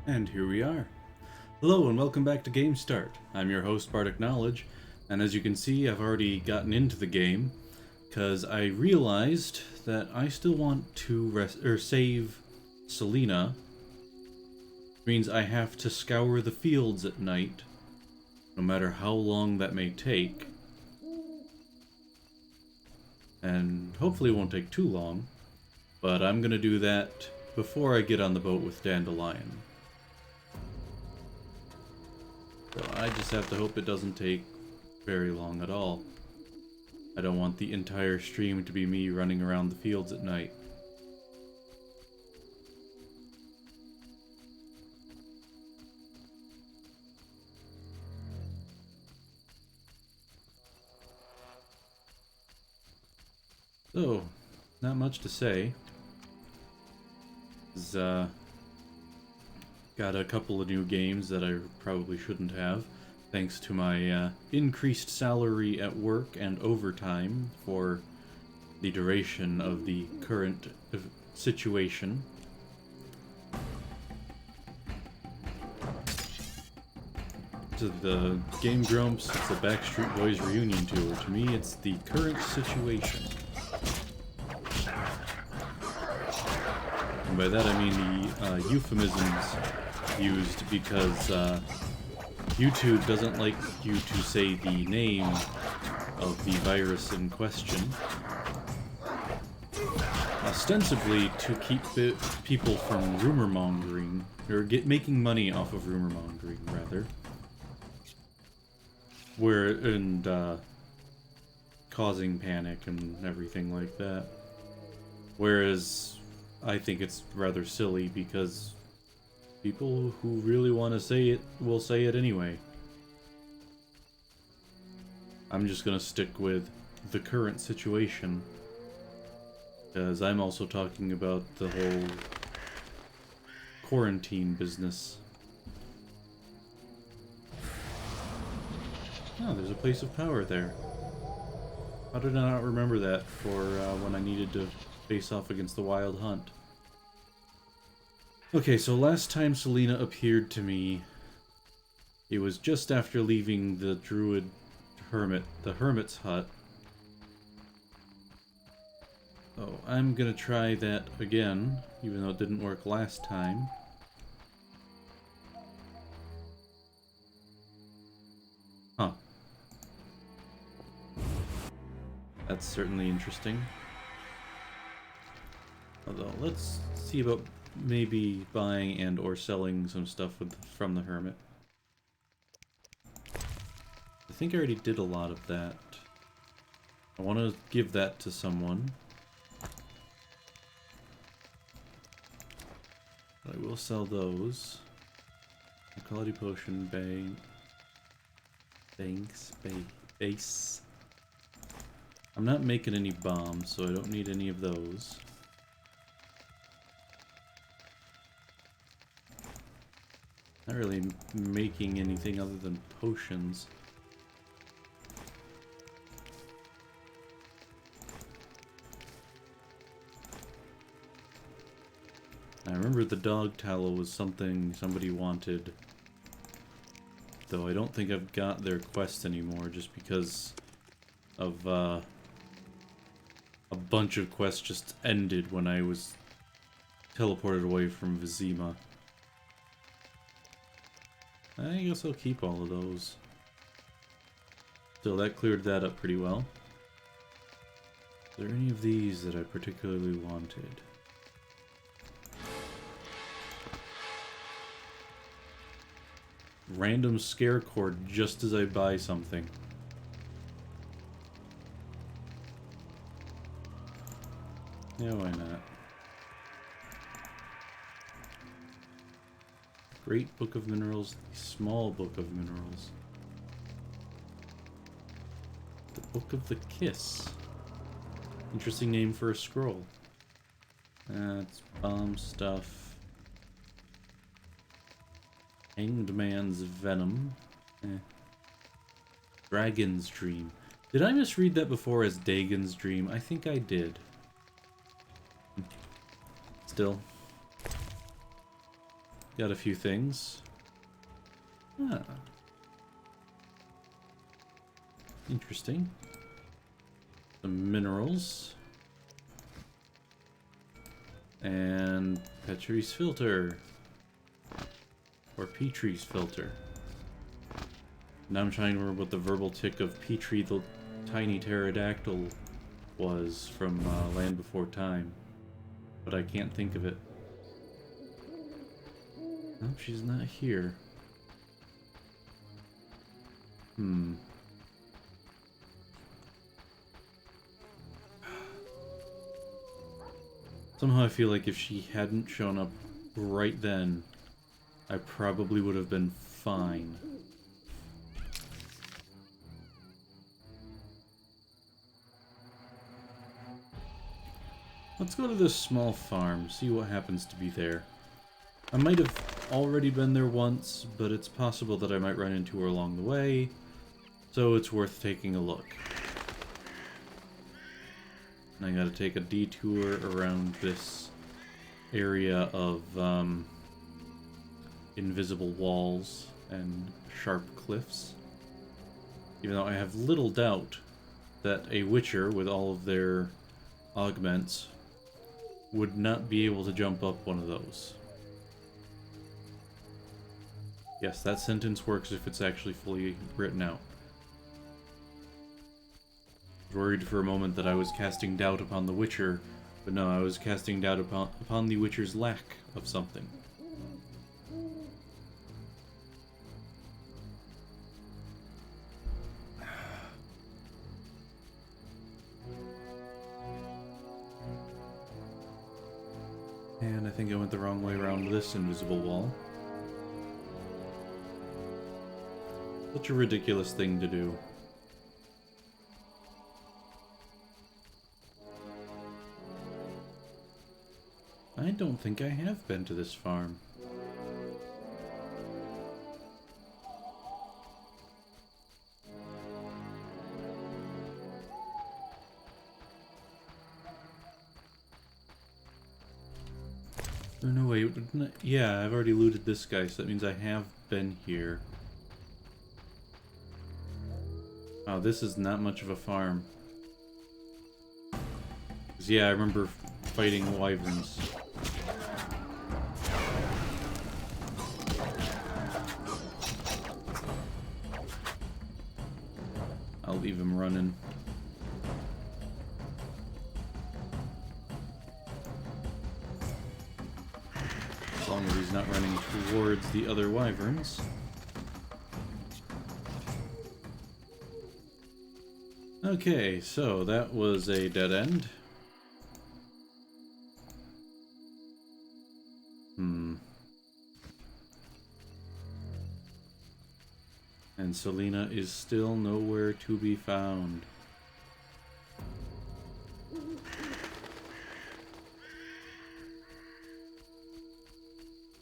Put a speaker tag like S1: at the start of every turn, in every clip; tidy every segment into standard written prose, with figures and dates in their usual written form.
S1: And here we are. Hello and welcome back to Game Start. I'm your host Bardic Knowledge, and as you can see I've already gotten into the game because I realized that I still want to save Celina. Which means I have to scour the fields at night, no matter how long that may take. And hopefully it won't take too long, but I'm gonna do that before I get on the boat with Dandelion. So I just have to hope it doesn't take very long at all. I don't want the entire stream to be me running around the fields at night. So, not much to say. Got a couple of new games that I probably shouldn't have, thanks to my increased salary at work and overtime for the duration of the current situation. To the Game Grumps, it's the Backstreet Boys reunion tour. To me, it's the current situation. And by that I mean the euphemisms used because YouTube doesn't like you to say the name of the virus in question. Ostensibly to keep people from rumor mongering, or making money off of rumor mongering, rather. Causing panic and everything like that. Whereas I think it's rather silly because people who really want to say it will say it anyway. I'm just gonna stick with the current situation, because I'm also talking about the whole quarantine business. Oh, there's a place of power there. How did I not remember that for when I needed to face off against the Wild Hunt? Okay, so last time Celina appeared to me, it was just after leaving the the hermit's hut. So I'm gonna try that again, even though it didn't work last time. Huh. That's certainly interesting. Although, let's see about maybe buying and or selling some stuff from the hermit. I think I already did a lot of that. I want to give that to someone. But I will sell those. Quality potion, base. I'm not making any bombs, so I don't need any of those. Not really making anything other than potions. I remember the dog tallow was something somebody wanted, though I don't think I've got their quest anymore just because of a bunch of quests just ended when I was teleported away from Vizima. I guess I'll keep all of those. So that cleared that up pretty well. Is there any of these that I particularly wanted? Random scare cord just as I buy something. Yeah, why not? Great Book of Minerals, the Small Book of Minerals. The Book of the Kiss. Interesting name for a scroll. That's bomb stuff. Hanged Man's Venom. Dragon's Dream. Did I misread that before as Dagon's Dream? I think I did. Still. got a few things. Ah. Interesting. Some minerals. And Petrie's filter. Or Petrie's filter. Now I'm trying to remember what the verbal tick of Petrie the tiny pterodactyl was from Land Before Time. But I can't think of it. No, she's not here. Somehow I feel like if she hadn't shown up right then, I probably would have been fine. Let's go to this small farm, see what happens to be there. I might have already been there once, but it's possible that I might run into her along the way, so it's worth taking a look. And I gotta take a detour around this area of invisible walls and sharp cliffs. Even though I have little doubt that a witcher with all of their augments would not be able to jump up one of those. Yes, that sentence works if it's actually fully written out. I was worried for a moment that I was casting doubt upon the Witcher, but no, I was casting doubt upon the Witcher's lack of something. And I think I went the wrong way around this invisible wall. Such a ridiculous thing to do. I don't think I have been to this farm. Oh, no, wait. Yeah, I've already looted this guy, so that means I have been here. Wow, this is not much of a farm. 'Cause, yeah, I remember fighting wyverns. I'll leave him running. As long as he's not running towards the other wyverns. Okay, so that was a dead end. And Celina is still nowhere to be found.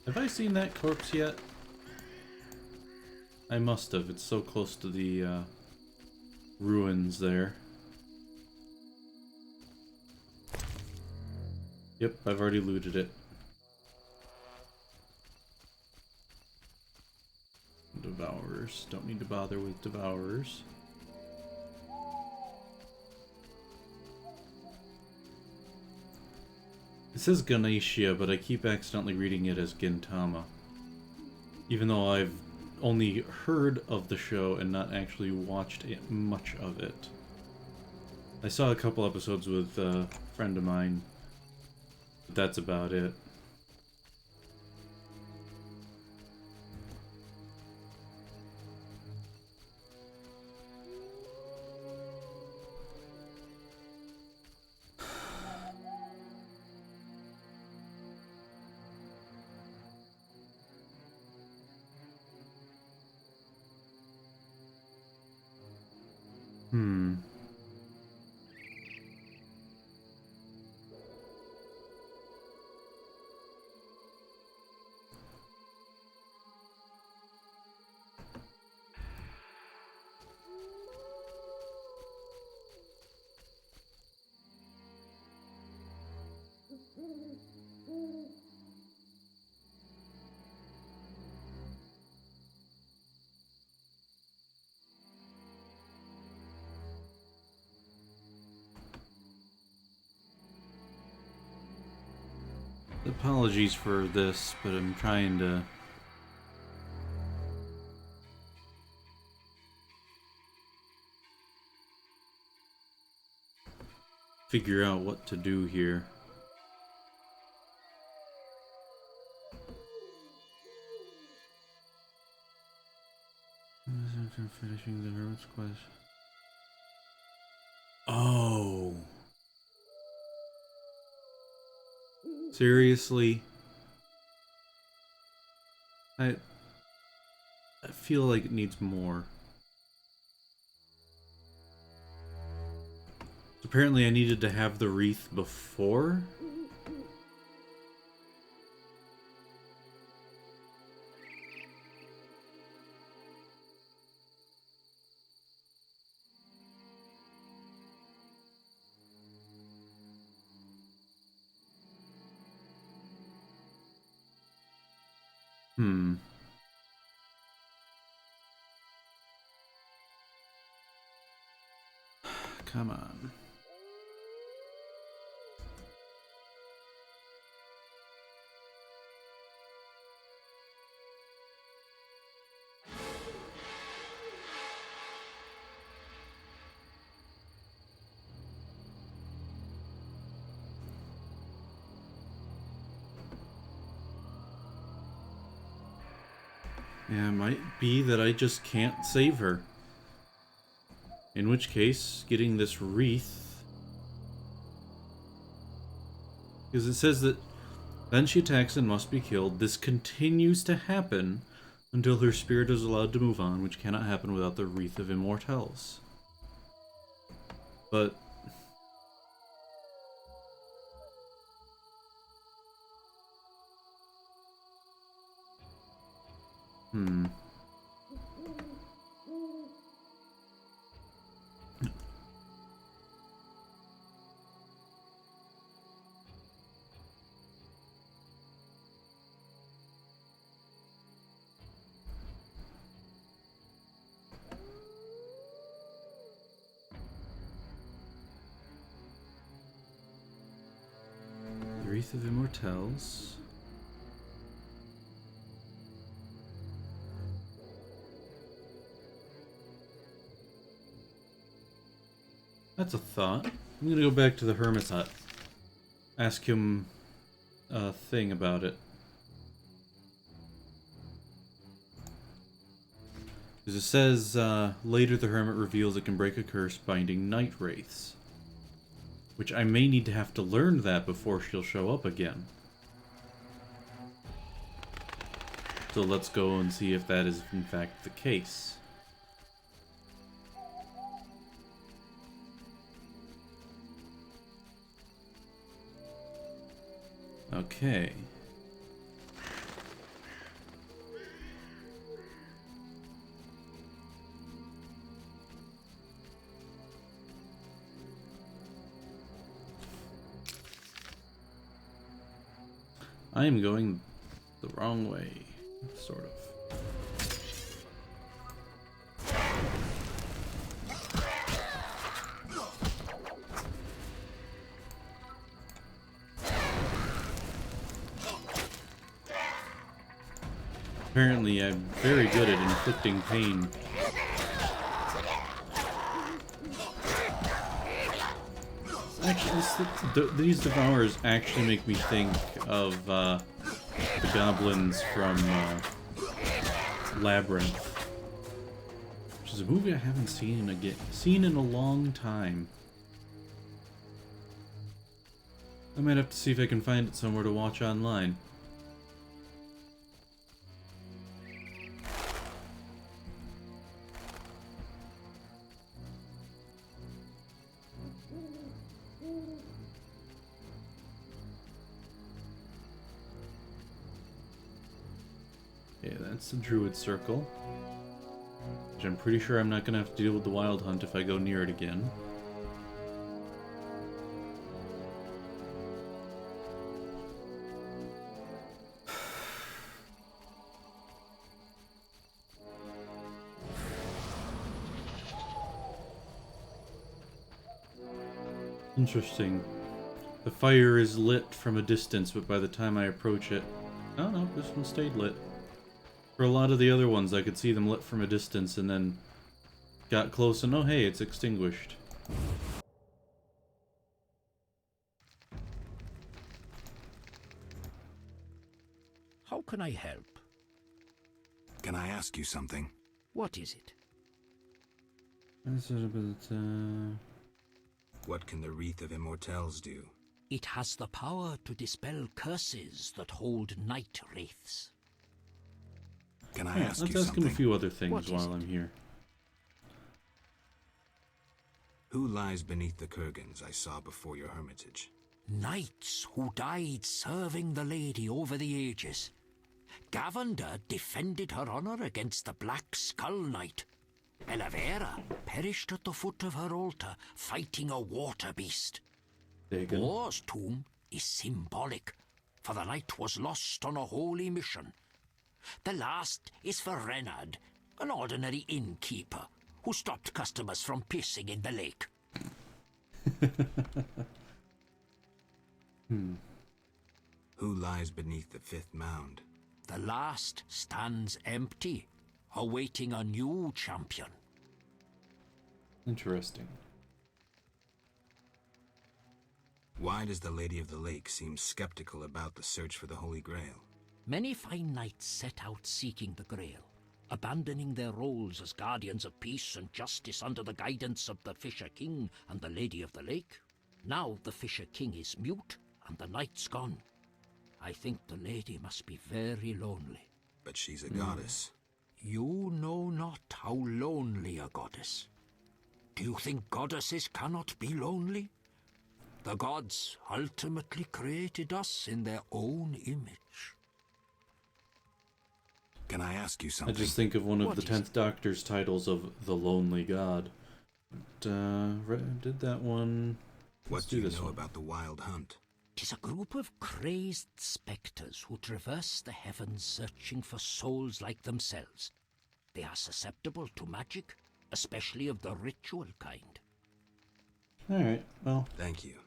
S1: Have I seen that corpse yet? I must have. It's so close to the ruins there. Yep, I've already looted it. Devourers. Don't need to bother with devourers. It says Ganesha, but I keep accidentally reading it as Gintama. Even though I've only heard of the show and not actually watched much of it. I saw a couple episodes with a friend of mine, but that's about it. Apologies for this, but I'm trying to figure out what to do here. Finishing the hermit's quest. Oh. Seriously? I feel like it needs more. Apparently I needed to have the wreath before? Come on. Yeah, it might be that I just can't save her. In which case, getting this wreath... Because it says that then she attacks and must be killed. This continues to happen until her spirit is allowed to move on, which cannot happen without the Wreath of Immortelles. But... Wreath of Immortelles. That's a thought. I'm gonna go back to the Hermit's hut. Ask him a thing about it. Because it says, later the Hermit reveals it can break a curse binding nightwraiths. Which I may need to have to learn that before she'll show up again. So let's go and see if that is in fact the case. Okay. I am going the wrong way, sort of. Apparently, I'm very good at inflicting pain. Actually, these devourers actually make me think of the goblins from Labyrinth, which is a movie I haven't seen in a long time. I might have to see if I can find it somewhere to watch online. Okay, that's the Druid Circle. Which I'm pretty sure I'm not going to have to deal with the Wild Hunt if I go near it again. Interesting. The fire is lit from a distance, but by the time I approach it... Oh no, this one stayed lit. For a lot of the other ones, I could see them lit from a distance and then got close and oh hey, it's extinguished.
S2: How can I help?
S3: Can I ask you something?
S2: What is it?
S3: What can the Wreath of Immortelles do?
S2: It has the power to dispel curses that hold nightwraiths.
S3: Can I ask you
S1: let's ask
S3: something?
S1: him a few other things
S2: What
S1: while
S2: is it?
S1: I'm here.
S3: Who lies beneath the kurgans I saw before your hermitage?
S2: Knights who died serving the Lady over the ages. Gavanda defended her honor against the Black Skull Knight. Elavera perished at the foot of her altar, fighting a water beast.
S1: Dagon.
S2: War's tomb is symbolic, for the knight was lost on a holy mission. The last is for Renard, an ordinary innkeeper, who stopped customers from pissing in the lake.
S3: Who lies beneath the fifth mound?
S2: The last stands empty, awaiting a new champion.
S1: Interesting.
S3: Why does the Lady of the Lake seem skeptical about the search for the Holy Grail?
S2: Many fine knights set out seeking the Grail, abandoning their roles as guardians of peace and justice under the guidance of the Fisher King and the Lady of the Lake. Now the Fisher King is mute and the knight's gone. I think the lady must be very lonely.
S3: But she's a goddess.
S2: You know not how lonely a goddess. Do you think goddesses cannot be lonely? The gods ultimately created us in their own image.
S3: Can I ask you
S1: I
S3: something?
S1: just think of one of
S2: What
S1: the
S2: is
S1: 10th Doctor's titles of The Lonely God. Did that one...
S3: What
S1: Let's
S3: do you
S1: this
S3: know
S1: one.
S3: about the Wild Hunt?
S2: 'Tis a group of crazed spectres who traverse the heavens searching for souls like themselves. They are susceptible to magic, especially of the ritual kind.
S1: Alright, well,
S3: Thank you.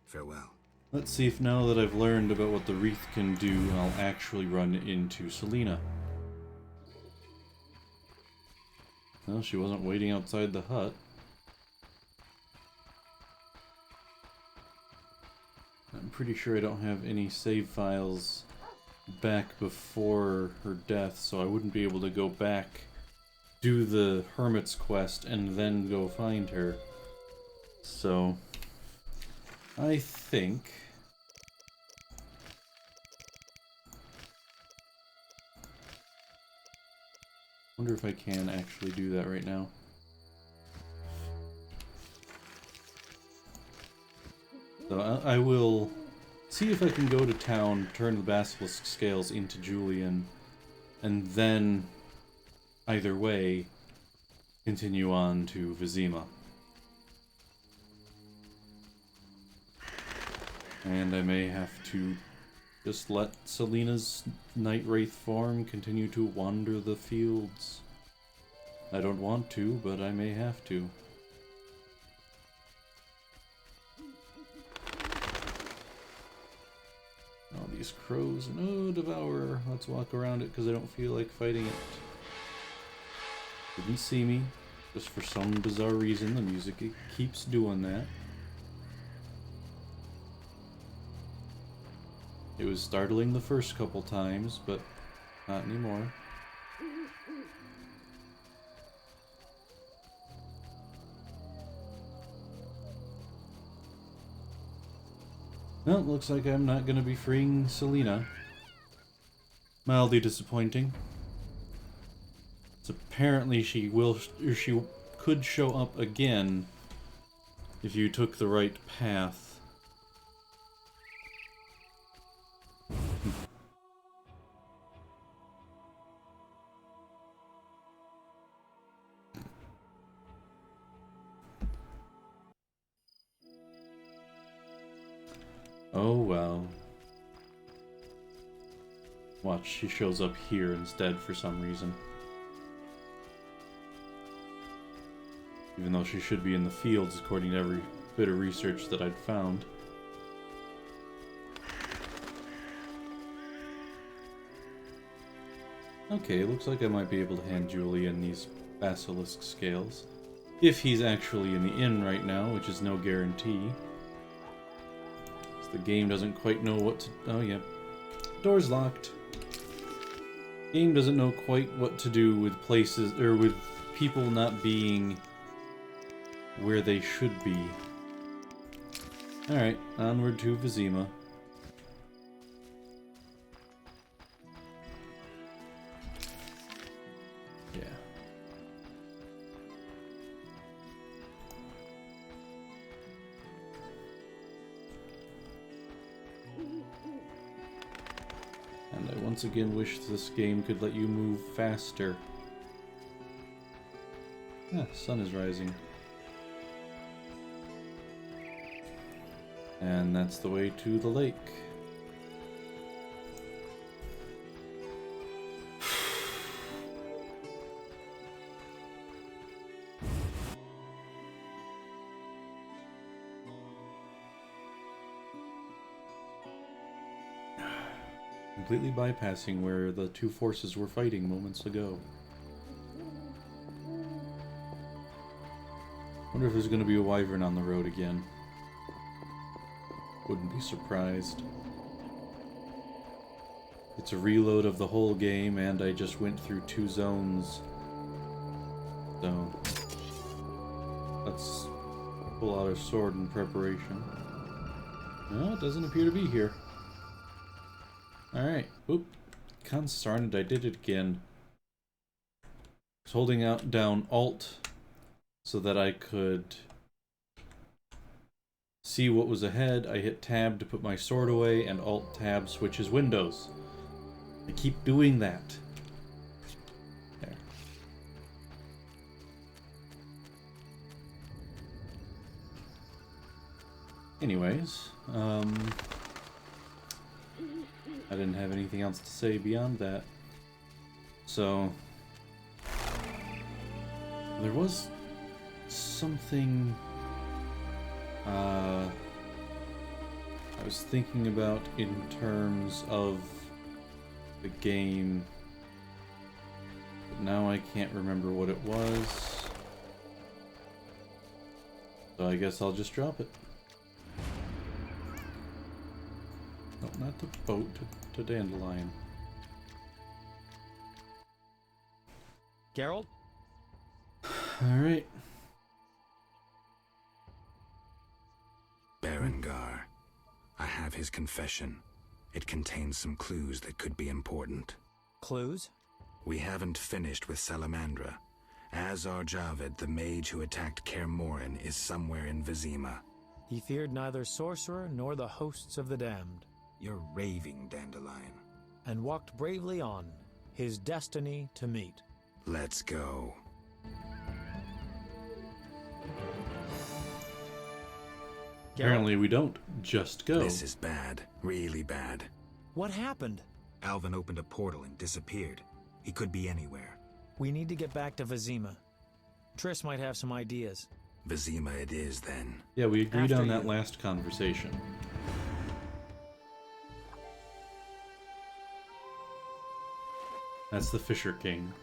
S3: Farewell.
S1: let's see if now that I've learned about what the Wreath can do, I'll actually run into Celina. Well, she wasn't waiting outside the hut. I'm pretty sure I don't have any save files back before her death, so I wouldn't be able to go back, do the Hermit's quest, and then go find her. So, I think... wonder if I can actually do that right now. So I will see if I can go to town, turn the basilisk scales into Julian, and then, either way, continue on to Vizima. And I may have to just let Celina's nightwraith form continue to wander the fields. I don't want to, but I may have to. All these crows, and oh, Devourer. Let's walk around it because I don't feel like fighting it. Didn't see me. Just for some bizarre reason, the music keeps doing that. It was startling the first couple times, but not anymore. Well, looks like I'm not going to be freeing Celina. Mildly disappointing. So apparently she could show up again if you took the right path. Oh well. Watch, she shows up here instead for some reason. Even though she should be in the fields according to every bit of research that I'd found. Okay, looks like I might be able to hand Julian these basilisk scales. If he's actually in the inn right now, which is no guarantee. The game doesn't quite know what to... Oh, yeah. Door's locked. Game doesn't know quite what to do with places... or with people not being where they should be. Alright, onward to Vizima. Yeah. And I once again wish this game could let you move faster. Ah, sun is rising. And that's the way to the lake. Completely bypassing where the two forces were fighting moments ago. Wonder if there's going to be a wyvern on the road again. Wouldn't be surprised. It's a reload of the whole game, and I just went through 2 zones. So, let's pull out our sword in preparation. No, it doesn't appear to be here. Alright. Oop. Consarned, I did it again. I was holding out down Alt so that I could see what was ahead. I hit Tab to put my sword away, and Alt-Tab switches windows. I keep doing that. There. Anyways, I didn't have anything else to say beyond that. So, there was something I was thinking about in terms of the game, but now I can't remember what it was. So I guess I'll just drop it. Nope, not the boat, to Dandelion.
S4: Geralt?
S1: Alright.
S3: Berengar. I have his confession. It contains some clues that could be important.
S4: Clues?
S3: We haven't finished with Salamandra. Azar Javed, the mage who attacked Kaer Morhen, is somewhere in Vizima.
S4: He feared neither sorcerer nor the hosts of the damned,
S3: You're raving, Dandelion.
S4: and walked bravely on, his destiny to meet.
S3: Let's go.
S1: Apparently we don't just go.
S3: This is bad. Really bad.
S4: What happened?
S3: Alvin opened a portal and disappeared. He could be anywhere.
S4: We need to get back to Vizima. Triss might have some ideas.
S3: Vizima it is, then.
S1: Yeah, we agreed
S4: After
S1: on that
S4: you.
S1: last conversation. That's the Fisher King.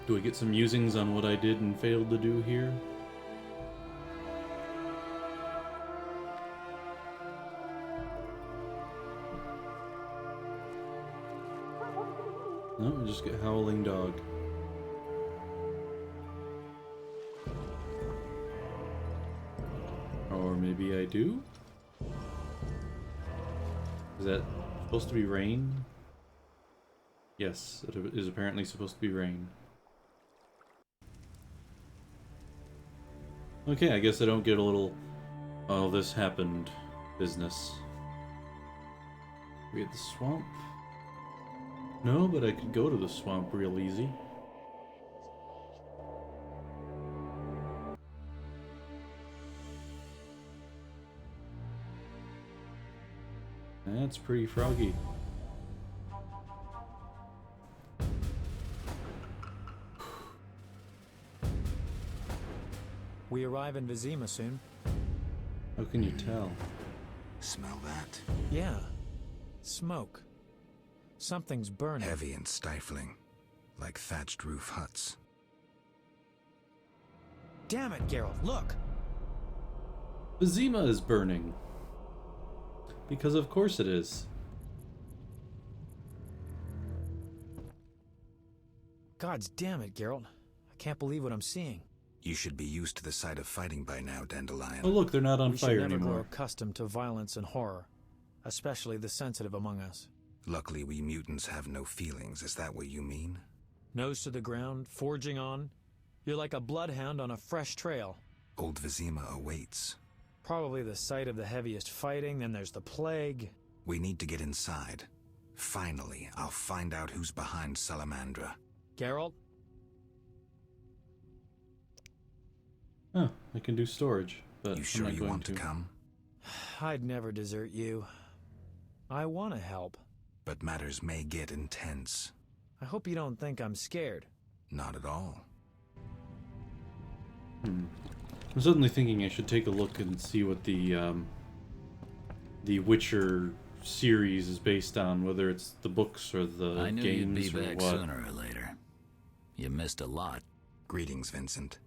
S1: Do I get some musings on what I did and failed to do here? No, we just get Howling Dog. Or maybe I do? Is that supposed to be rain? Yes, it is apparently supposed to be rain. Okay, I guess I don't get a little, oh, this happened business. We at the swamp? No, but I could go to the swamp real easy. That's pretty froggy.
S4: We arrive in Vizima soon.
S1: How can you tell?
S3: Smell that?
S4: Yeah. Smoke. Something's burning.
S3: Heavy and stifling, like thatched roof huts.
S4: Damn it, Geralt, look!
S1: Vizima is burning. Because of course it is.
S4: Gods damn it, Geralt. I can't believe what I'm seeing.
S3: You should be used to the sight of fighting by now, Dandelion.
S1: Oh look, they're not on
S4: We
S1: fire
S4: should never grow
S1: anymore.
S4: accustomed to violence and horror, especially the sensitive among us.
S3: Luckily, we mutants have no feelings. Is that what you mean?
S4: Nose to the ground, forging on. You're like a bloodhound on a fresh trail.
S3: Old Vizima awaits.
S4: Probably the site of the heaviest fighting, then there's the plague.
S3: We need to get inside. Finally, I'll find out who's behind Salamandra.
S4: Geralt?
S1: Oh, I can do storage, but
S3: You sure
S1: I'm not
S3: you
S1: going
S3: want to come?
S4: I'd never desert you. I want to help.
S3: But matters may get intense.
S4: I hope you don't think I'm scared.
S3: Not at all.
S1: I'm suddenly thinking I should take a look and see what the Witcher series is based on, whether it's the books or the
S5: I knew
S1: games
S5: you'd be
S1: or
S5: back
S1: what.
S5: sooner or later. You missed a lot.
S3: Greetings, Vincent.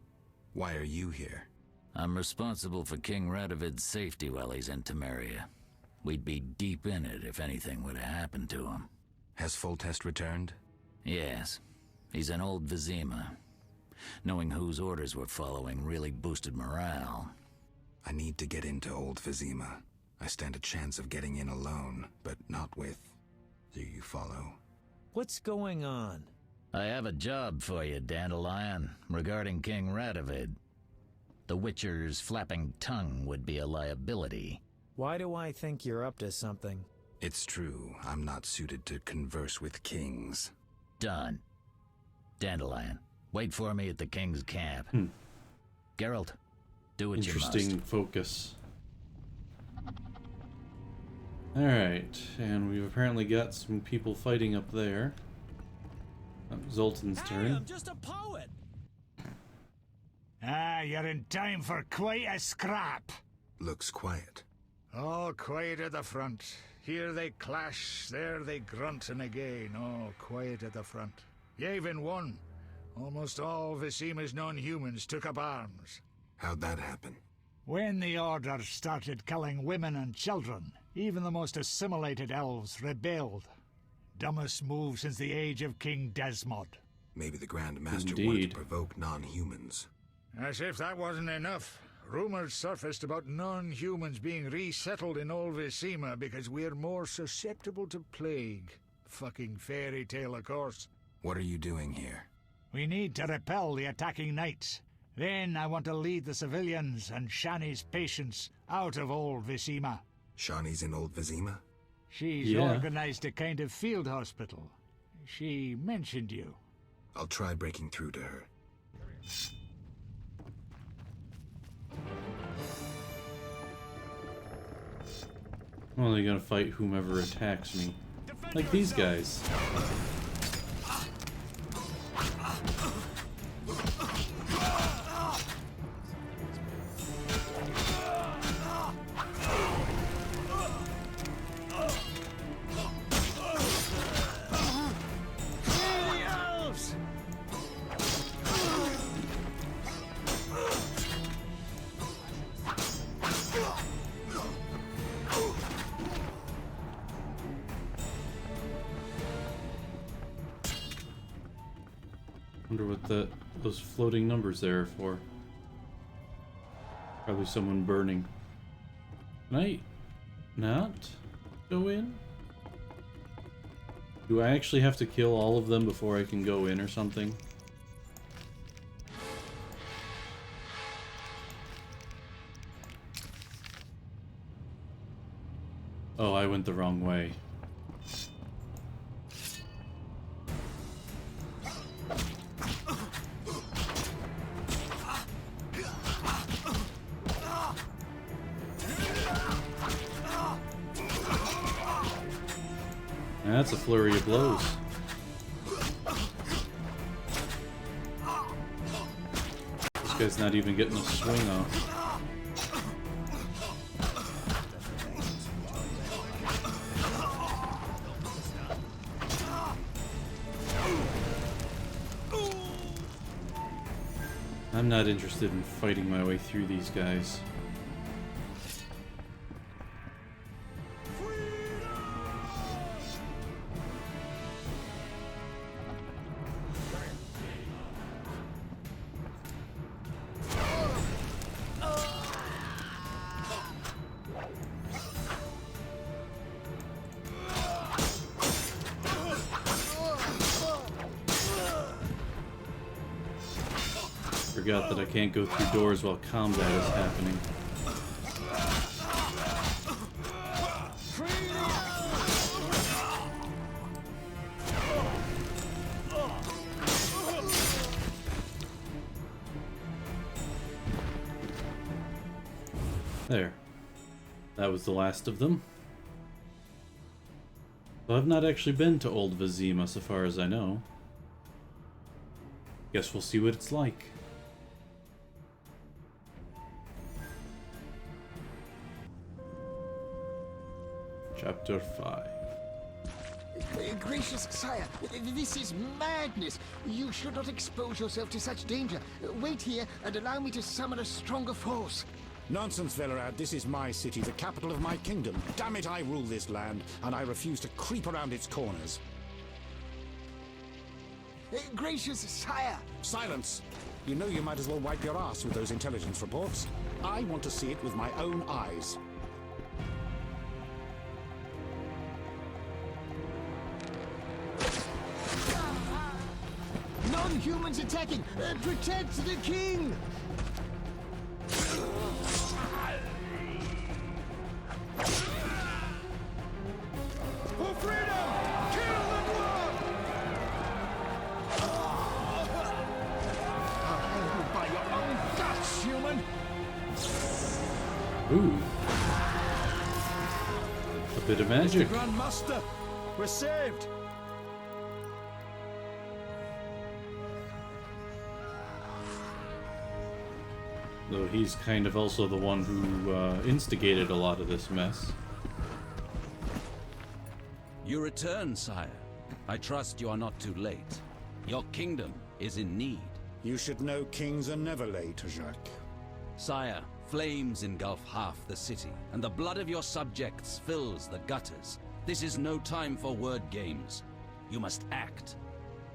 S3: Why are you here?
S5: I'm responsible for King Radovid's safety while he's in Temeria. We'd be deep in it if anything would have happened to him.
S3: Has Foltest returned?
S5: Yes, he's in Old Vizima. Knowing whose orders we're following really boosted morale.
S3: I need to get into Old Vizima. I stand a chance of getting in alone, but not with... Do you follow?
S4: What's going on?
S5: I have a job for you, Dandelion, regarding King Radovid. The Witcher's flapping tongue would be a liability.
S4: Why do I think you're up to something?
S3: It's true, I'm not suited to converse with kings.
S5: Done. Dandelion, wait for me at the King's camp. Geralt, do what you must.
S1: Interesting focus. Alright, and we've apparently got some people fighting up there. Zoltan's turn.
S4: I'm just a poet!
S6: Ah, you're in time for quite a scrap.
S3: Looks quiet.
S6: Oh, quiet at the front. Here they clash, there they grunt, and again, oh, quiet at the front. Yevon won. Almost all Vizima's non-humans took up arms.
S3: How'd that happen?
S6: When the Order started killing women and children, even the most assimilated elves rebelled. Dumbest move since the age of King Desmod.
S3: Maybe the Grand Master wanted
S1: Indeed.
S3: to provoke non-humans.
S6: As if that wasn't enough, rumors surfaced about non-humans being resettled in Old Vizima because we're more susceptible to plague. Fucking fairy tale, of course.
S3: What are you doing here?
S6: We need to repel the attacking knights. Then I want to lead the civilians and Shani's patients out of Old Vizima.
S3: Shawnee's in Old Vizima?
S6: She's
S1: Yeah.
S6: organized a kind of field hospital. She mentioned you.
S3: I'll try breaking through to her.
S1: I'm only gonna fight whomever attacks me. Like these guys. Wonder what those floating numbers there are for. Probably someone burning. Can I not go in? Do I actually have to kill all of them before I can go in or something? Oh, I went the wrong way. That's a flurry of blows. This guy's not even getting a swing off. I'm not interested in fighting my way through these guys. Forgot that I can't go through doors while combat is happening. There. That was the last of them. So I've not actually been to Old Vizima so far as I know. Guess we'll see what it's like. Chapter 5.
S7: Gracious sire, this is madness. You should not expose yourself to such danger. Wait here and allow me to summon a stronger force.
S8: Nonsense, Velerad. This is my city, the capital of my kingdom. Damn it, I rule this land, and I refuse to creep around its corners.
S7: Gracious sire!
S8: Silence! You know you might as well wipe your ass with those intelligence reports. I want to see it with my own eyes.
S7: Non-humans attacking! Protect the king! For freedom! Kill the dwarf! I'll hang you by your own guts, human!
S1: Ooh. A bit of magic.
S4: Grand Master, we're saved.
S1: Though he's kind of also the one who instigated a lot of this mess.
S9: You return, sire. I trust you are not too late. Your kingdom is in need.
S8: You should know kings are never late, Jacques.
S9: Sire, flames engulf half the city, and the blood of your subjects fills the gutters. This is no time for word games. You must act.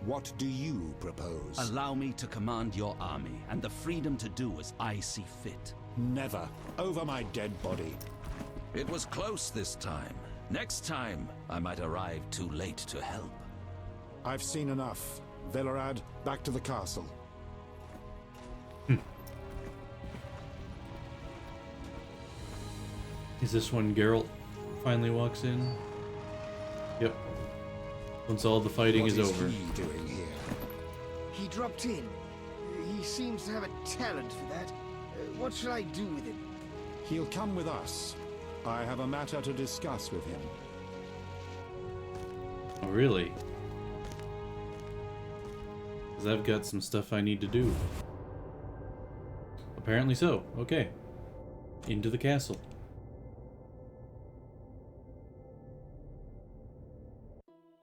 S8: What do you propose?
S9: Allow me to command your army, and the freedom to do as I see fit.
S8: Never. Over my dead body.
S9: It was close this time. Next time, I might arrive too late to help.
S8: I've seen enough. Velerad, back to the castle.
S1: Is this when Geralt finally walks in? Yep. Once all the fighting is over.
S8: What is he doing here?
S7: He dropped in. He seems to have a talent for that. What shall I do with him?
S8: He'll come with us. I have a matter to discuss with him.
S1: Oh, really? Because I've got some stuff I need to do. Apparently so. Okay. Into the castle.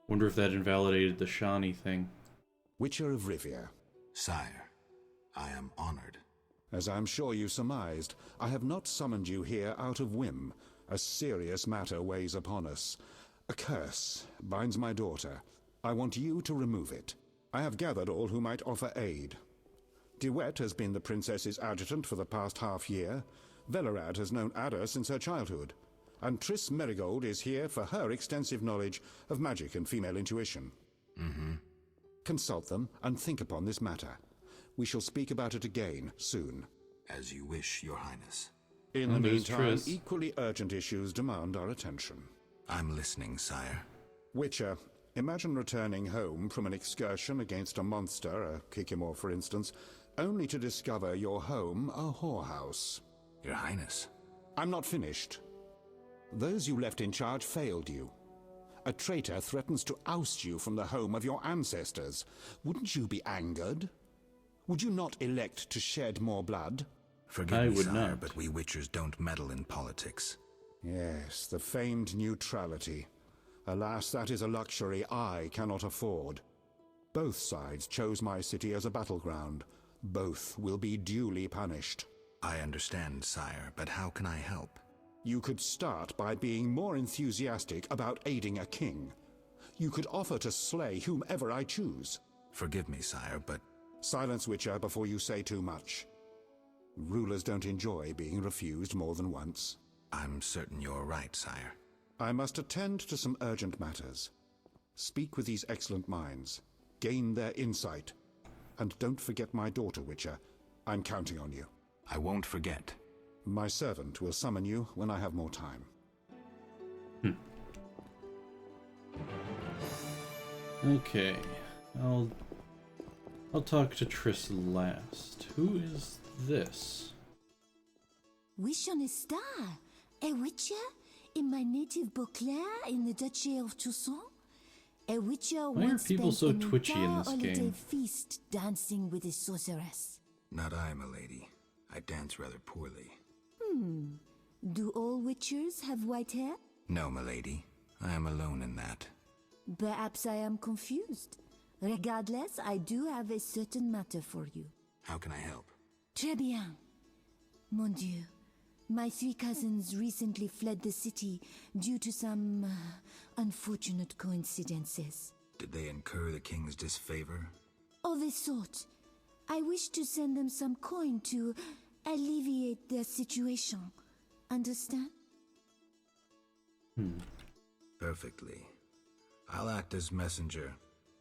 S1: Wonder if that invalidated the Shawnee thing.
S8: Witcher of Rivia.
S3: Sire, I am honored.
S8: As I'm sure you surmised, I have not summoned you here out of whim. A serious matter weighs upon us. A curse binds my daughter. I want you to remove it. I have gathered all who might offer aid. DeWitt has been the princess's adjutant for the past half-year. Velerad has known Adda since her childhood. And Triss Merigold is here for her extensive knowledge of magic and female intuition. Consult them and think upon this matter. We shall speak about it again soon.
S3: As you wish, Your Highness.
S8: In the
S1: there's
S8: meantime,
S1: Triss.
S8: equally urgent issues demand our attention.
S3: I'm listening, sire.
S8: Witcher, imagine returning home from an excursion against a monster, a Kikimor for instance, only to discover your home a whorehouse.
S3: Your Highness.
S8: I'm not finished. Those you left in charge failed you. A traitor threatens to oust you from the home of your ancestors. Wouldn't you be angered? Would you not elect to shed more blood?
S3: Forgive
S1: I
S3: me,
S1: would
S3: sire,
S1: not.
S3: but we Witchers don't meddle in politics.
S8: Yes, the famed neutrality. Alas, that is a luxury I cannot afford. Both sides chose my city as a battleground. Both will be duly punished.
S3: I understand, sire, but how can I help?
S8: You could start by being more enthusiastic about aiding a king. You could offer to slay whomever I choose.
S3: Forgive me, sire, but...
S8: Silence, Witcher, before you say too much. Rulers don't enjoy being refused more than once.
S3: I'm certain you're right, sire.
S8: I must attend to some urgent matters. Speak with these excellent minds. Gain their insight. And don't forget my daughter, Witcher. I'm counting on you.
S3: I won't forget.
S8: My servant will summon you when I have more time.
S1: Okay, I'll talk to Triss last. Who is this?
S10: Wish on a star? A witcher? In my native Beauclair in the Duchy of Toussaint? A witcher
S1: Why are
S10: once
S1: people so
S10: spent an
S1: twitchy in
S10: entire
S1: this
S10: holiday
S1: game?
S10: feast dancing with a sorceress.
S3: Not I, milady. I dance rather poorly.
S10: Do all witchers have white hair?
S3: No, milady. I am alone in that.
S10: Perhaps I am confused. Regardless, I do have a certain matter for you.
S3: How can I help?
S10: Très bien. Mon Dieu. My 3 cousins recently fled the city due to some unfortunate coincidences.
S3: Did they incur the king's disfavor?
S10: Of a sort. I wish to send them some coin to alleviate their situation. Understand?
S3: Perfectly. I'll act as messenger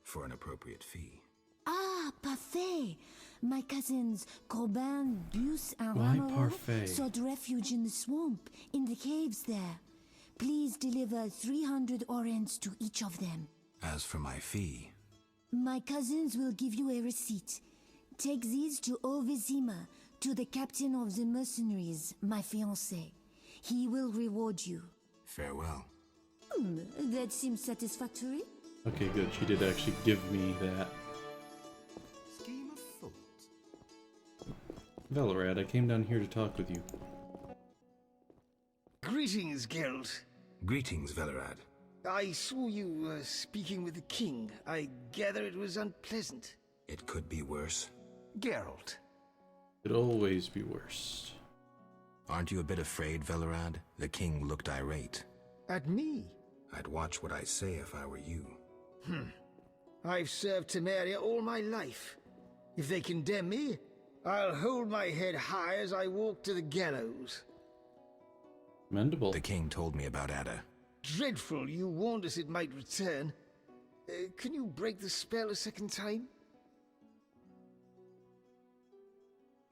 S3: for an appropriate fee.
S10: Ah, parfait. My cousins Corbin, Buse, and
S1: Why
S10: Rameau
S1: parfait?
S10: sought refuge in the swamp, in the caves there. Please deliver 300 orens to each of them.
S3: As for my fee,
S10: My cousins will give you a receipt. Take these to Old Vizima, to the captain of the mercenaries, my fiancé. He will reward you.
S3: farewell.
S10: That seems satisfactory.
S1: Okay, good. She did actually give me that.
S7: Scheme of thought.
S1: Valorad, I came down here to talk with you.
S11: Greetings, Geralt.
S3: Greetings, Velerad.
S11: I saw you speaking with the king. I gather it was unpleasant.
S3: It could be worse.
S11: Geralt.
S1: Could always be worse.
S3: Aren't you a bit afraid, Velerad? The king looked irate.
S11: At me?
S3: I'd watch what I say if I were you.
S11: I've served Temeria all my life. If they condemn me, I'll hold my head high as I walk to the gallows.
S1: Commendable.
S3: The king told me about Adda.
S11: Dreadful, you warned us it might return. Can you break the spell a second time?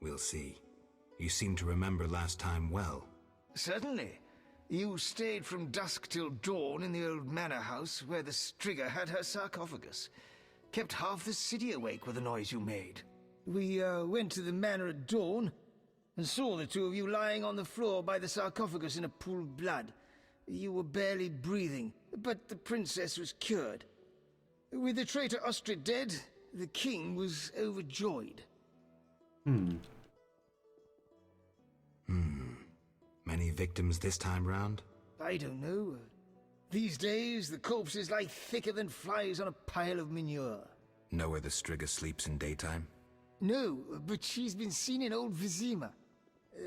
S3: We'll see. You seem to remember last time well.
S11: Certainly. You stayed from dusk till dawn in the old manor house where the Strigger had her sarcophagus. Kept half the city awake with the noise you made. We went to the manor at dawn and saw the two of you lying on the floor by the sarcophagus in a pool of blood. You were barely breathing, but the princess was cured. With the traitor Ostrid dead, the king was overjoyed.
S3: Many victims this time round?
S11: I don't know. These days, the corpses lie thicker than flies on a pile of manure.
S3: Know where the Strigger sleeps in daytime?
S11: No, but she's been seen in Old Vizima.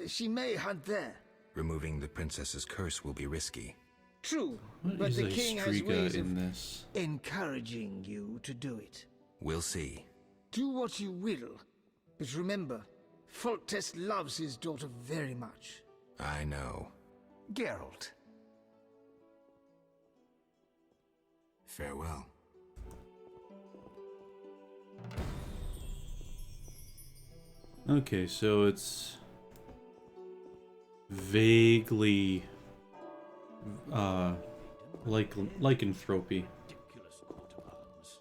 S11: She may hunt there.
S3: Removing the princess's curse will be risky.
S11: True,
S1: What
S11: but
S1: is
S11: the
S1: a
S11: king has
S1: Striga
S11: ways
S1: in
S11: of
S1: this?
S11: encouraging you to do it.
S3: We'll see.
S11: Do what you will, but remember, Foltest loves his daughter very much.
S3: I know.
S11: Geralt.
S3: Farewell.
S1: Okay, so it's vaguely lycanthropy.
S2: Ridiculous coat of arms.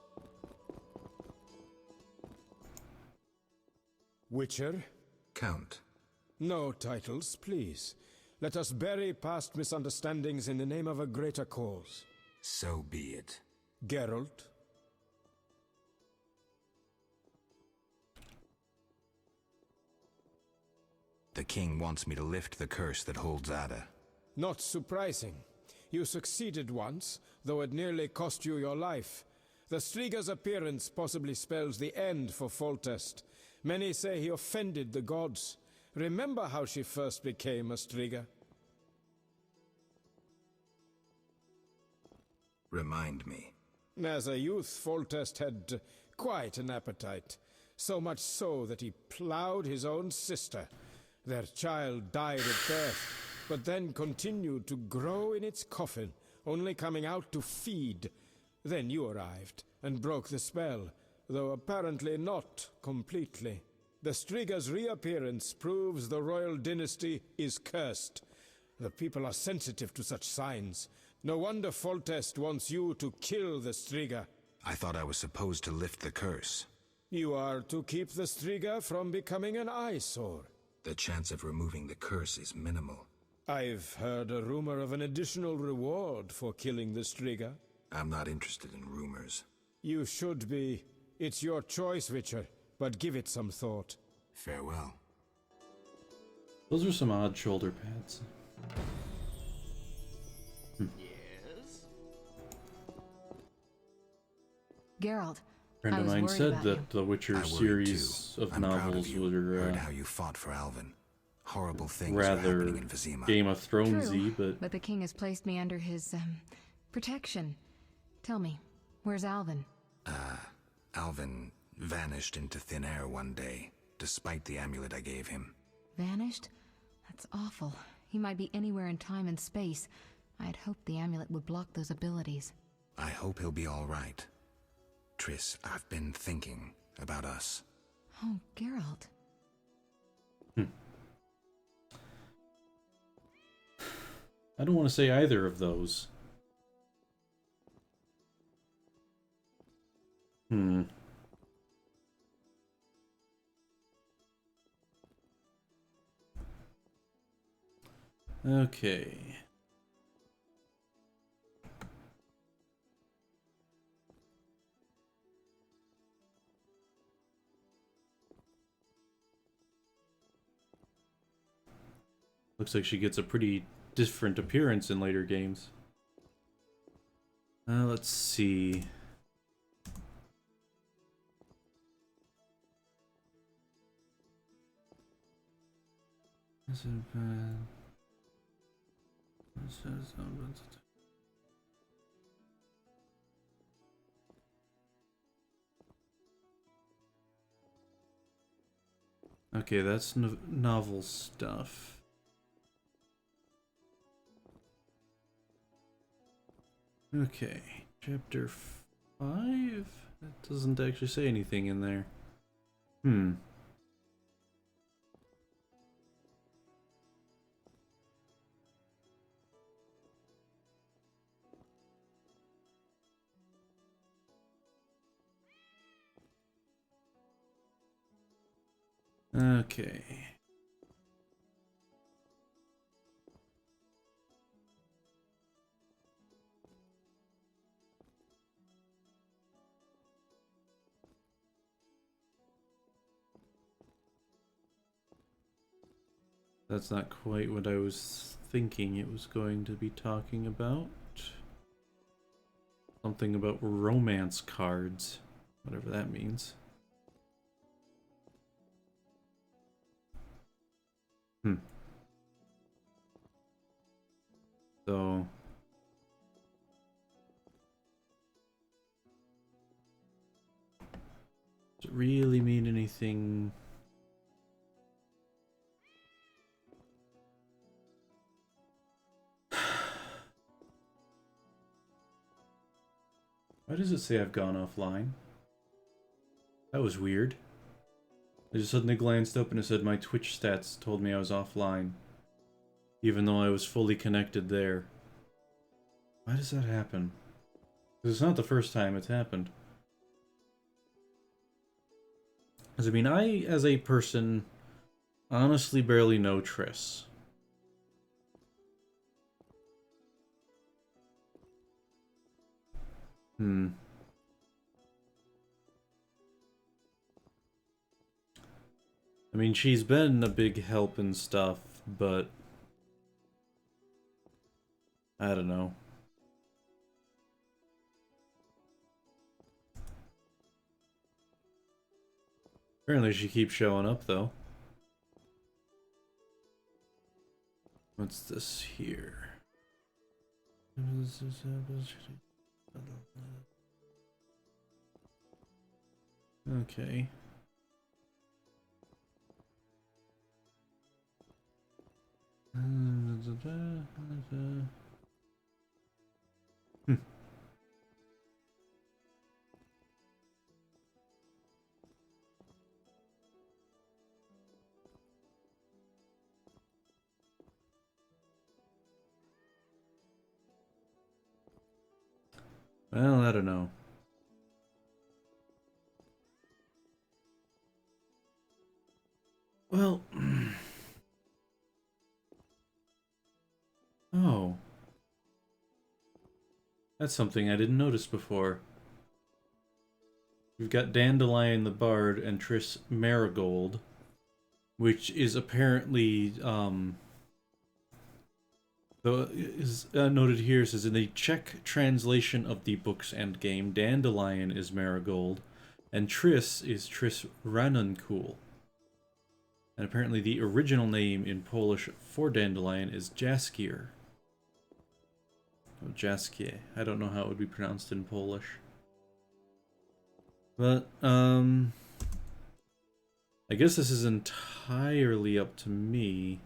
S12: Witcher?
S3: Count.
S12: No titles, please. Let us bury past misunderstandings in the name of a greater cause.
S3: So be it.
S12: Geralt?
S3: The king wants me to lift the curse that holds Adda.
S12: Not surprising. You succeeded once, though it nearly cost you your life. The Striga's appearance possibly spells the end for Foltest, Many say he offended the gods. Remember how she first became a Striga?
S3: Remind me.
S12: As a youth, Foltest had quite an appetite. So much so that he plowed his own sister. Their child died at birth, but then continued to grow in its coffin, only coming out to feed. Then you arrived, and broke the spell, though apparently not completely. The Striga's reappearance proves the royal dynasty is cursed. The people are sensitive to such signs. No wonder Foltest wants you to kill the Striga.
S3: I thought I was supposed to lift the curse.
S12: You are to keep the Striga from becoming an eyesore.
S3: The chance of removing the curse is minimal.
S12: I've heard a rumor of an additional reward for killing the Striga.
S3: I'm not interested in rumors.
S12: You should be. It's your choice, Witcher, but give it some thought.
S3: Farewell.
S1: Those are some odd shoulder pads.
S13: Yes?
S14: Geralt,
S1: Friend
S14: I
S1: of
S14: was
S1: mine
S14: worried
S1: said
S14: about
S1: that
S14: you.
S1: the Witcher
S3: I worried
S1: series
S3: too.
S1: of
S3: I'm proud
S1: novels
S3: of you.
S1: were
S3: Heard how you fought for Alvin. Horrible things are
S1: rather
S3: happening in Vizima.
S1: Game of Thronesy,
S14: True, but the king has placed me under his, protection. Tell me, where's Alvin?
S3: Alvin vanished into thin air one day, despite the amulet I gave him.
S14: Vanished? That's awful. He might be anywhere in time and space. I had hoped the amulet would block those abilities.
S3: I hope he'll be all right. Triss, I've been thinking about us.
S14: Oh, Geralt.
S1: I don't want to say either of those. Okay. Looks like she gets a pretty different appearance in later games. Let's see. Okay, that's novel stuff. Okay, chapter 5? That doesn't actually say anything in there. Okay. That's not quite what I was thinking it was going to be talking about. Something about romance cards, whatever that means. So does it really mean anything? Why does it say I've gone offline? That was weird. I just suddenly glanced up and it said my Twitch stats told me I was offline. Even though I was fully connected there. Why does that happen? Because it's not the first time it's happened. Because I mean, I, as a person, honestly barely know Triss. I mean, she's been a big help and stuff, but I don't know. Apparently she keeps showing up, though. What's this here? Okay. Well, I don't know. Well, oh. That's something I didn't notice before. We've got Dandelion the Bard and Triss Marigold, which is apparently, is noted here, says in the Czech translation of the book's endgame, Dandelion is Marigold, and Triss is Triss Ranuncool. And apparently the original name in Polish for Dandelion is Jaskier. Oh, Jaskie. I don't know how it would be pronounced in Polish. But, I guess this is entirely up to me.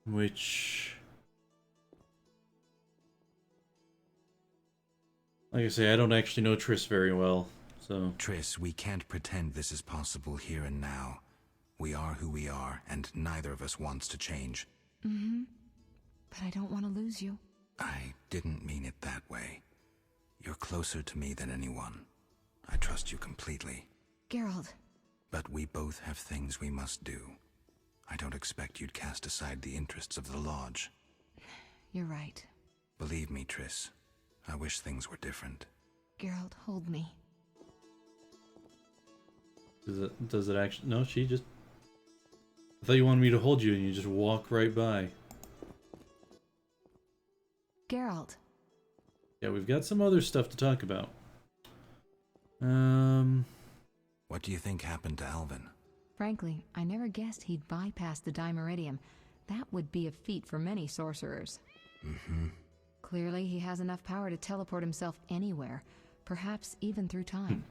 S1: Which... like I say, I don't actually know Triss very well, so...
S3: Triss, we can't pretend this is possible here and now. We are who we are, and neither of us wants to change.
S14: Mm-hmm. But I don't want to lose you.
S3: I didn't mean it that way. You're closer to me than anyone. I trust you completely.
S14: Geralt.
S3: But we both have things we must do. I don't expect you'd cast aside the interests of the Lodge.
S14: You're right.
S3: Believe me, Triss. I wish things were different.
S14: Geralt, hold me.
S1: Does it actually... no, she just... I thought you wanted me to hold you and you just walk right by.
S14: Geralt.
S1: Yeah, we've got some other stuff to talk about.
S3: What do you think happened to Alvin?
S14: Frankly, I never guessed he'd bypass the Dimeridium. That would be a feat for many sorcerers.
S3: Mm-hmm.
S14: Clearly, he has enough power to teleport himself anywhere, perhaps even through time.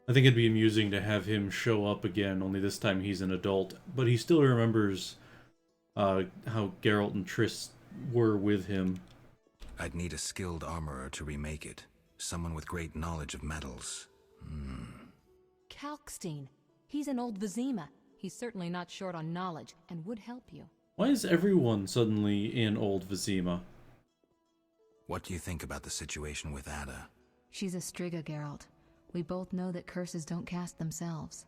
S1: I think it'd be amusing to have him show up again, only this time he's an adult, but he still remembers how Geralt and Triss were with him.
S3: I'd need a skilled armorer to remake it. Someone with great knowledge of metals.
S14: Kalkstein. He's an Old Vizima. He's certainly not short on knowledge, and would help you.
S1: Why is everyone suddenly in Old Vizima?
S3: What do you think about the situation with Adda?
S14: She's a Striga, Geralt. We both know that curses don't cast themselves.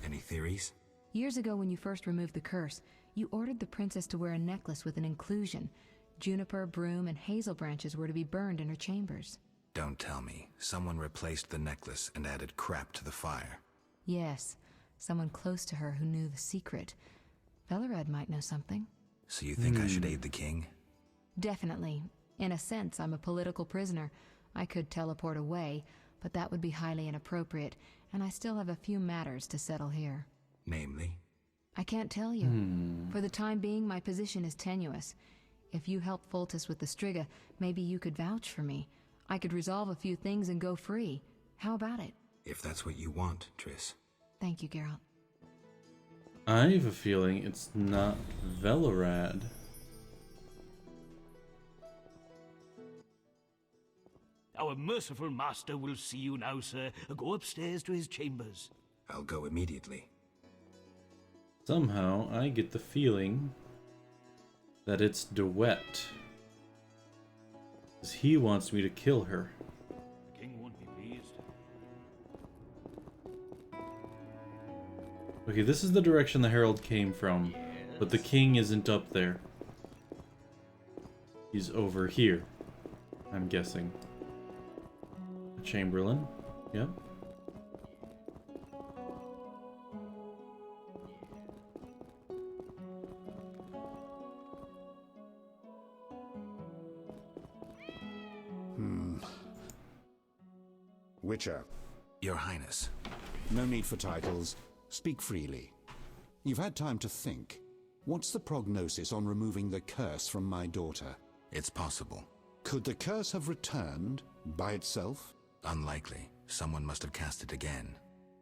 S3: Any theories?
S14: Years ago, when you first removed the curse, you ordered the princess to wear a necklace with an inclusion. Juniper, broom, and hazel branches were to be burned in her chambers.
S3: Don't tell me. Someone replaced the necklace and added crap to the fire.
S14: Yes, someone close to her who knew the secret. Velerad might know something.
S3: So you think I should aid the king?
S14: Definitely. In a sense, I'm a political prisoner. I could teleport away, but that would be highly inappropriate, and I still have a few matters to settle here.
S3: Namely?
S14: I can't tell you. For the time being, my position is tenuous. If you help Foltest with the Striga, maybe you could vouch for me. I could resolve a few things and go free. How about it?
S3: If that's what you want, Triss.
S14: Thank you, Geralt.
S1: I have a feeling it's not Velerad.
S2: Our merciful master will see you now, sir. Go upstairs to his chambers.
S3: I'll go immediately.
S1: Somehow, I get the feeling that it's DeWet. Because he wants me to kill her.
S2: The king won't be pleased.
S1: Okay, this is the direction the herald came from, but the king isn't up there. He's over here, I'm guessing. Chamberlain, yep.
S8: Witcher.
S3: Your Highness.
S8: No need for titles. Speak freely. You've had time to think. What's the prognosis on removing the curse from my daughter?
S3: It's possible.
S8: Could the curse have returned by itself?
S3: Unlikely. Someone must have cast it again.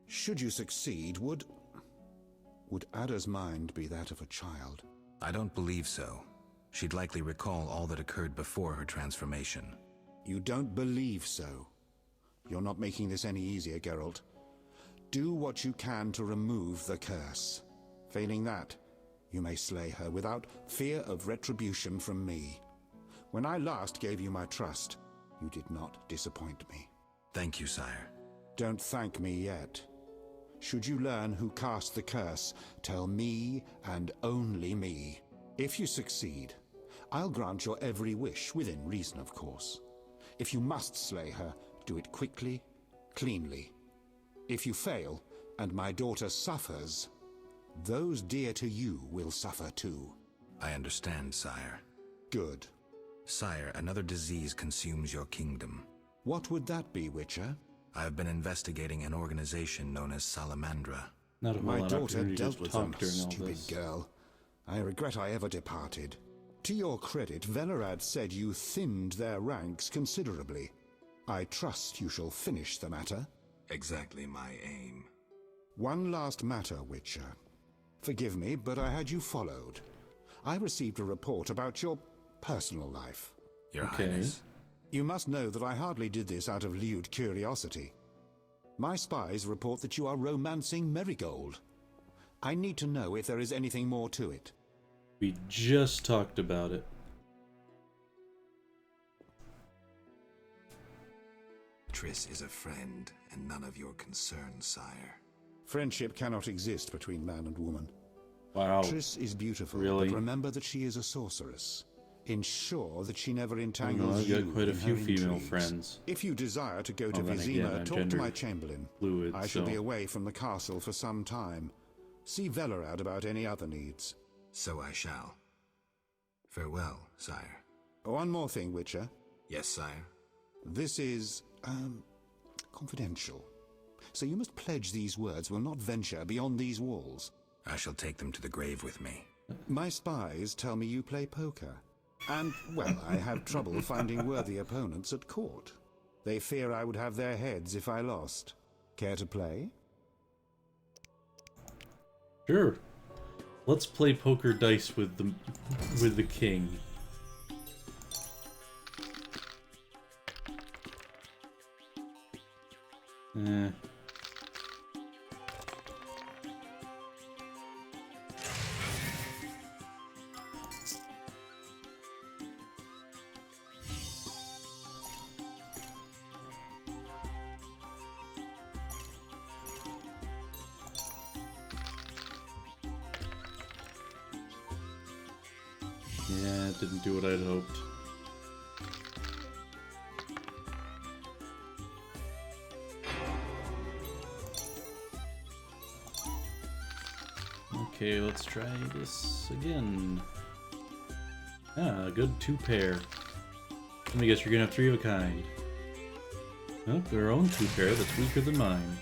S8: Should you succeed, would Adda's mind be that of a child?
S3: I don't believe so. She'd likely recall all that occurred before her transformation.
S8: You don't believe so? You're not making this any easier, Geralt. Do what you can to remove the curse. Failing that, you may slay her without fear of retribution from me. When I last gave you my trust, you did not disappoint me.
S3: Thank you, sire.
S8: Don't thank me yet. Should you learn who cast the curse, tell me and only me. If you succeed, I'll grant your every wish, within reason, of course. If you must slay her, do it quickly, cleanly. If you fail, and my daughter suffers, those dear to you will suffer too.
S3: I understand, sire.
S8: Good.
S3: Sire, another disease consumes your kingdom.
S8: What would that be, Witcher?
S3: I have been investigating an organization known as Salamandra.
S1: Not a whole
S8: My
S1: lot of
S8: daughter
S1: opportunity to
S8: dealt with
S1: talk
S8: them,
S1: during all
S8: stupid
S1: this.
S8: girl. I regret I ever departed. To your credit, Velerad said you thinned their ranks considerably. I trust you shall finish the matter.
S3: Exactly my aim.
S8: One last matter, Witcher. Forgive me, but I had you followed. I received a report about your personal life.
S3: Your Highness.
S8: You must know that I hardly did this out of lewd curiosity. My spies report that you are romancing Marigold. I need to know if there is anything more to it.
S1: We just talked about it.
S3: Triss is a friend, and none of your concern, sire.
S8: Friendship cannot exist between man and woman.
S1: Wow.
S8: Triss is beautiful,
S1: Really?
S8: but remember that she is a sorceress. Ensure that she never entangles
S1: I've
S8: you
S1: got quite a
S8: in
S1: few
S8: her
S1: female
S8: intrigues.
S1: friends.
S8: If you desire to go to
S1: Then again,
S8: Vizima,
S1: I'm
S8: talk to
S1: gender
S8: my chamberlain.
S1: fluid,
S8: I shall
S1: so-
S8: be away from the castle for some time. See Velerad about any other needs.
S3: So I shall. Farewell, sire.
S8: One more thing, Witcher.
S3: Yes, sire.
S8: This is, confidential. So you must pledge these words will not venture beyond these walls.
S3: I shall take them to the grave with me.
S8: My spies tell me you play poker. And, well, I have trouble finding worthy opponents at court. They fear I would have their heads if I lost. Care to play?
S1: Sure. Let's play poker dice with the king. Yeah, it didn't do what I'd hoped. Okay, let's try this again. Ah, a good 2-pair. Let me guess, you're gonna have 3 of a kind. Oh, their own 2-pair that's weaker than mine.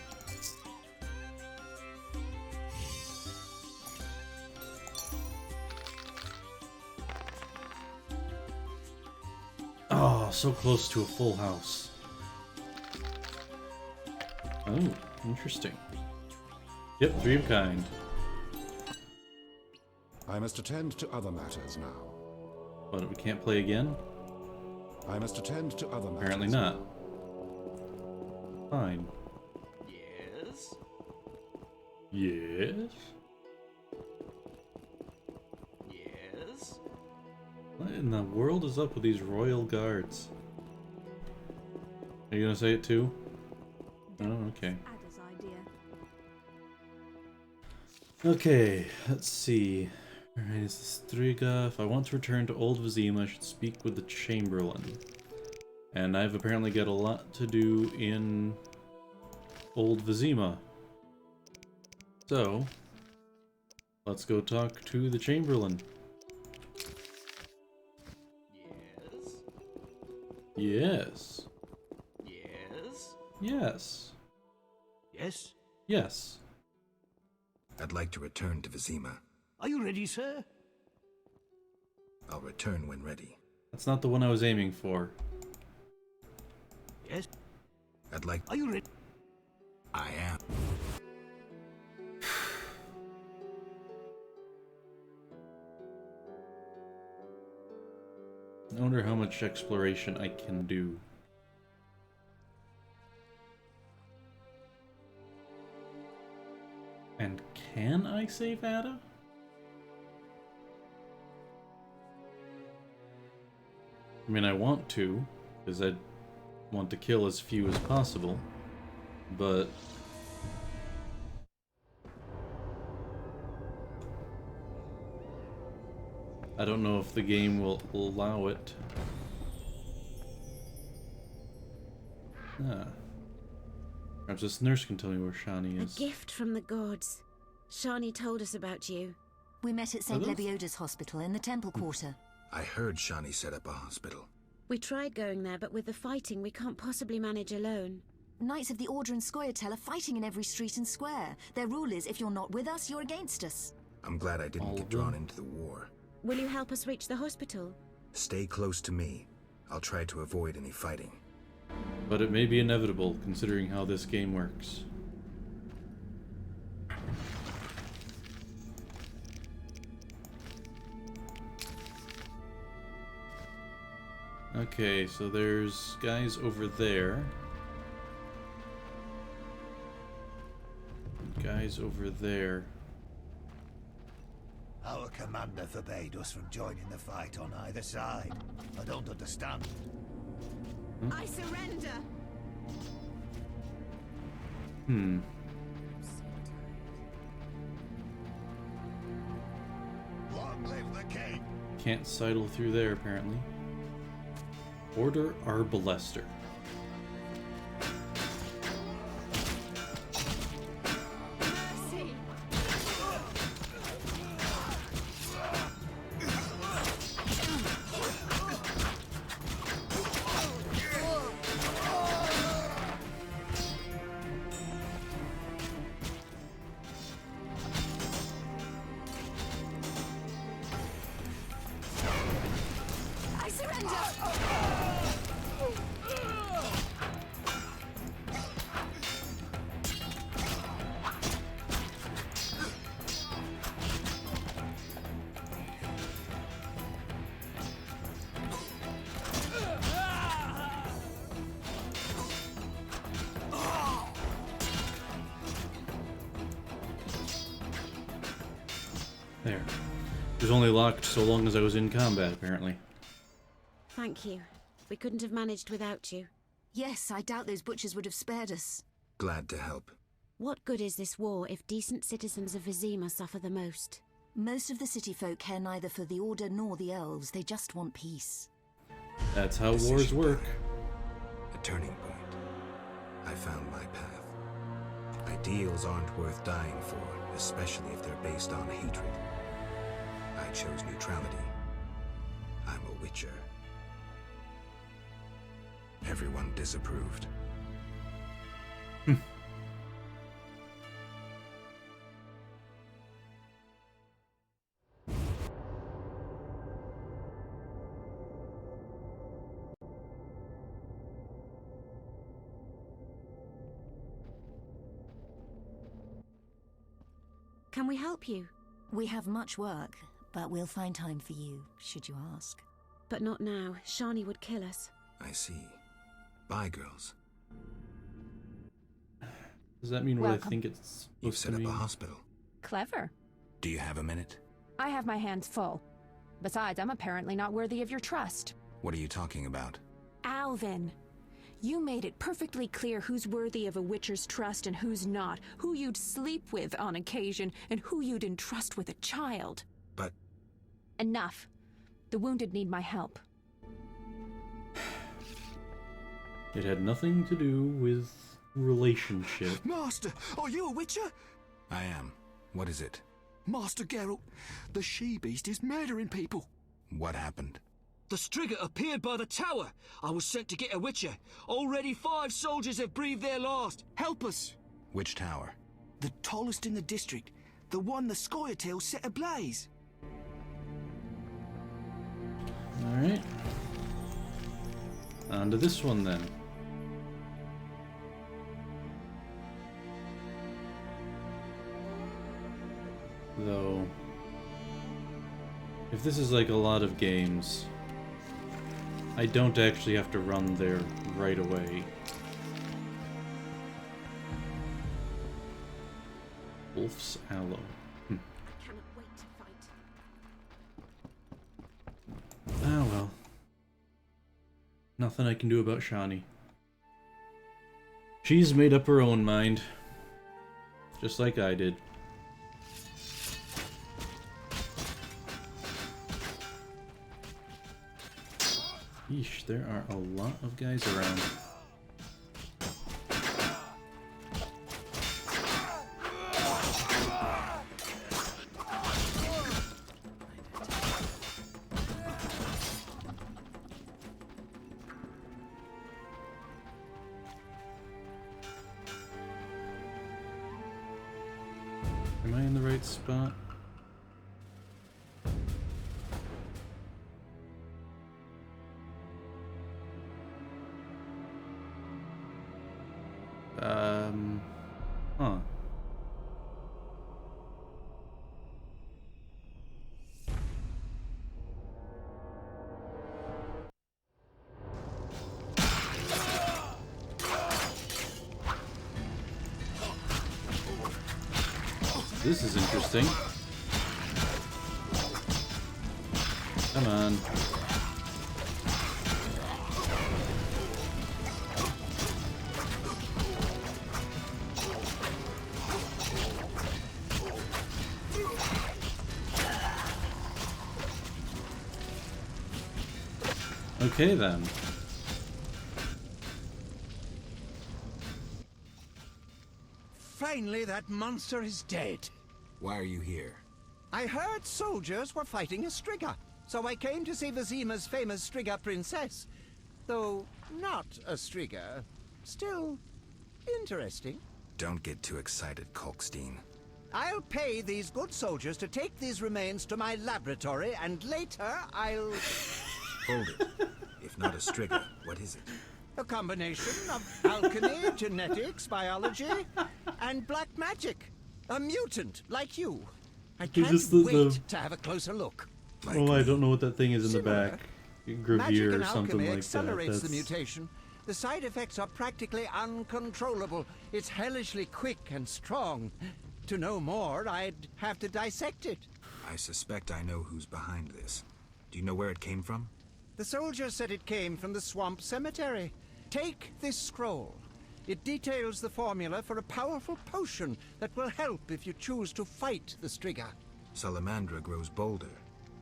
S1: Oh, so close to a full house. Oh, interesting. Yep, 3 of a kind.
S8: I must attend to other matters now.
S1: But we can't play again?
S8: I must attend to other matters.
S1: Apparently not. Fine.
S13: Yes?
S1: Yes?
S13: Yes?
S1: What in the world is up with these royal guards? Are you gonna say it too? Oh, okay.
S10: Adda's idea.
S1: Okay, let's see. Alright, is this Striga? If I want to return to Old Vizima, I should speak with the Chamberlain. And I've apparently got a lot to do in Old Vizima. So, let's go talk to the Chamberlain.
S13: Yes?
S1: Yes.
S13: Yes?
S1: Yes.
S15: Yes?
S1: Yes.
S3: I'd like to return to Vizima.
S15: Are you ready, sir?
S3: I'll return when ready.
S1: That's not the one I was aiming for.
S15: Yes?
S3: I'd like...
S15: Are you ready?
S3: I am.
S1: I wonder how much exploration I can do. And can I save Adda? I mean, I want to, because I want to kill as few as possible, but... I don't know if the game will allow it. Ah. Perhaps this nurse can tell me where Shani is.
S16: A gift from the gods. Shani told us about you.
S10: We met at St. Lebioda's hospital in the Temple Quarter.
S3: I heard Shani set up a hospital.
S16: We tried going there, but with the fighting, we can't possibly manage alone.
S10: Knights of the Order and Scoia'tael are fighting in every street and square. Their rule is, if you're not with us, you're against us.
S3: I'm glad I didn't get drawn into the war.
S16: Will you help us reach the hospital?
S3: Stay close to me. I'll try to avoid any fighting.
S1: But it may be inevitable, considering how this game works. Okay, so there's guys over there. Guys over there.
S17: Our commander forbade us from joining the fight on either side. I don't understand.
S16: I surrender!
S17: Long live the king!
S1: Can't sidle through there, apparently. Order Arbalester. There. It was only locked so long as I was in combat, apparently.
S16: Thank you. We couldn't have managed without you.
S10: Yes, I doubt those butchers would have spared us.
S3: Glad to help.
S16: What good is this war if decent citizens of Vizima suffer the most?
S10: Most of the city folk care neither for the Order nor the elves. They just want peace.
S1: That's how wars work.
S3: A turning point. I found my path. Ideals aren't worth dying for, especially if they're based on hatred. I chose neutrality. I'm a witcher. Everyone disapproved.
S16: Can we help you?
S10: We have much work, but we'll find time for you, should you ask.
S16: But not now. Shani would kill us.
S3: I see. Bye, girls.
S1: Does that mean what I
S14: Welcome.
S1: think it's
S3: You've
S1: supposed
S3: set
S1: to
S3: up a
S1: mean?
S3: hospital.
S14: Clever.
S3: Do you have a minute?
S14: I have my hands full. Besides, I'm apparently not worthy of your trust.
S3: What are you talking about?
S14: Alvin, you made it perfectly clear who's worthy of a witcher's trust and who's not, who you'd sleep with on occasion, and who you'd entrust with a child.
S3: But...
S14: Enough. The wounded need my help.
S1: It had nothing to do with relationship.
S18: Master, are you a witcher?
S3: I am. What is it?
S18: Master Geralt, the she-beast is murdering people.
S3: What happened?
S18: The Striga appeared by the tower. I was sent to get a Witcher. Already 5 soldiers have breathed their last. Help us.
S3: Which tower?
S18: The tallest in the district. The one the Scoia'tael set ablaze.
S1: Alright. On to this one then. Though, if this is like a lot of games, I don't actually have to run there right away. Wolf's Aloe.
S16: I cannot wait to fight.
S1: Ah well. Nothing I can do about Shani. She's made up her own mind. Just like I did. Yeesh, there are a lot of guys around. Am I in the right spot? Huh. This is interesting. Come on. Okay then.
S17: Finally, that monster is dead.
S3: Why are you here?
S17: I heard soldiers were fighting a Striga, so I came to see Vizima's famous Striga princess. Though not a Striga, still interesting.
S3: Don't get too excited, Kalkstein.
S17: I'll pay these good soldiers to take these remains to my laboratory, and later I'll...
S3: Hold it. If not a Striga, what is it?
S17: A combination of alchemy, genetics, biology, and black magic. A mutant like you. I can't wait to have a closer look.
S1: Oh, I don't know what that thing is in the back. Gravier or something like that.
S17: Accelerates the mutation. The side effects are practically uncontrollable. It's hellishly quick and strong. To know more, I'd have to dissect it.
S3: I suspect I know who's behind this. Do you know where it came from?
S17: The soldier said it came from the swamp cemetery. Take this scroll. It details the formula for a powerful potion that will help if you choose to fight the Striga.
S3: Salamandra grows bolder.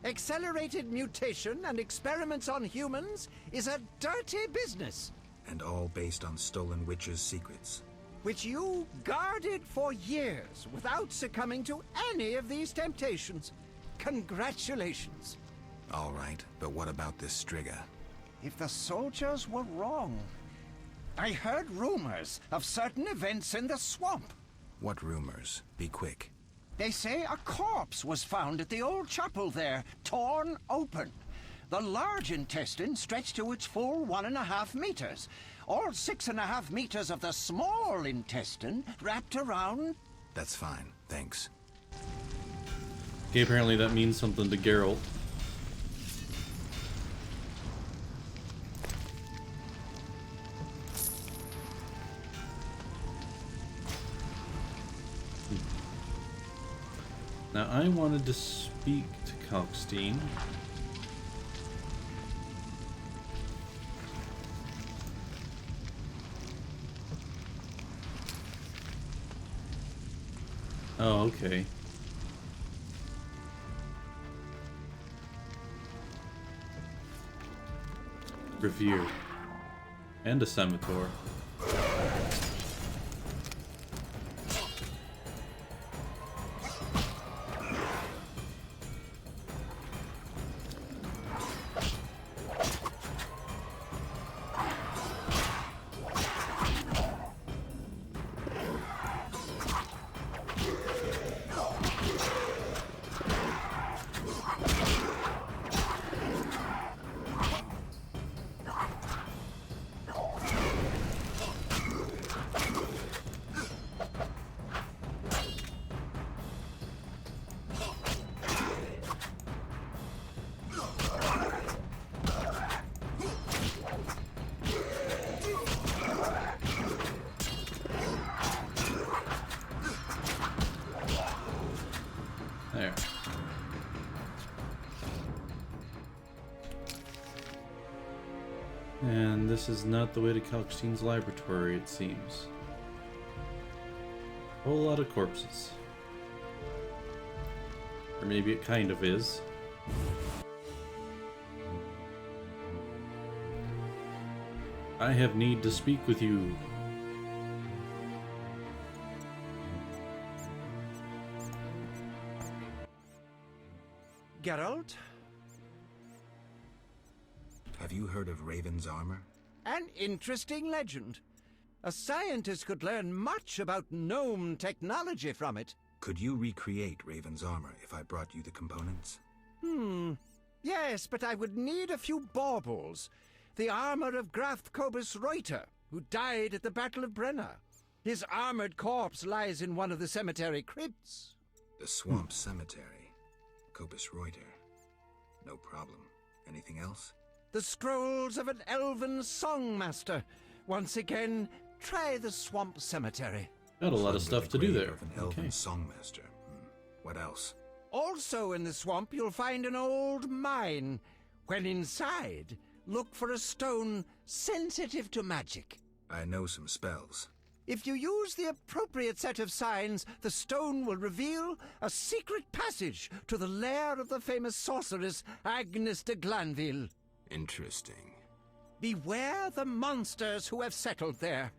S17: Accelerated mutation and experiments on humans is a dirty business.
S3: And all based on stolen witches' secrets.
S17: Which you guarded for years without succumbing to any of these temptations. Congratulations.
S3: All right, but what about this Striga?
S17: If the soldiers were wrong. I heard rumors of certain events in the swamp.
S3: What rumors? Be quick.
S17: They say a corpse was found at the old chapel there, torn open. The large intestine stretched to its full 1.5 meters. All 6.5 meters of the small intestine wrapped around...
S3: That's fine, thanks.
S1: Okay, apparently that means something to Geralt. Now I wanted to speak to Kalkstein. Oh, okay. Revere. And a scimitar. And this is not the way to Kalkstein's laboratory, it seems. A whole lot of corpses. Or maybe it kind of is. I have need to speak with you.
S17: Geralt?
S3: Have you heard of Raven's armor?
S17: An interesting legend. A scientist could learn much about gnome technology from it.
S3: Could you recreate Raven's armor if I brought you the components?
S17: Yes, but I would need a few baubles. The armor of Graf Kobus Reuter, who died at the Battle of Brenna. His armored corpse lies in one of the cemetery crypts.
S3: The Swamp Cemetery. Kobus Reuter. No problem. Anything else?
S17: The scrolls of an elven songmaster. Once again, try the Swamp Cemetery.
S1: Got a lot of stuff to do there.
S3: Of an elven songmaster. What else?
S17: Also in the swamp, you'll find an old mine. When inside, look for a stone sensitive to magic.
S3: I know some spells.
S17: If you use the appropriate set of signs, the stone will reveal a secret passage to the lair of the famous sorceress Agnes de Glanville.
S3: Interesting.
S17: Beware the monsters who have settled there.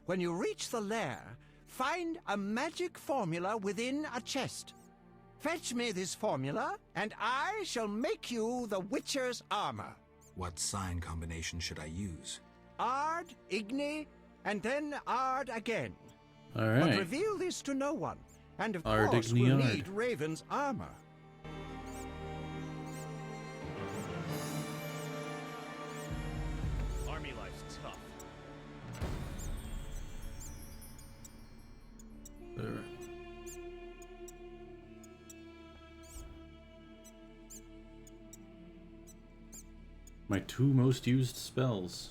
S17: When you reach the lair, find a magic formula within a chest. Fetch me this formula, and I shall make you the Witcher's armor.
S3: What sign combination should I use?
S17: Ard, Igni, and then Ard again.
S1: All right.
S17: But reveal this to no one. And of
S1: Ard,
S17: course,
S1: Igni,
S17: we'll
S1: Ard.
S17: need Raven's armor.
S18: Army life's tough.
S1: All right. My two most used spells.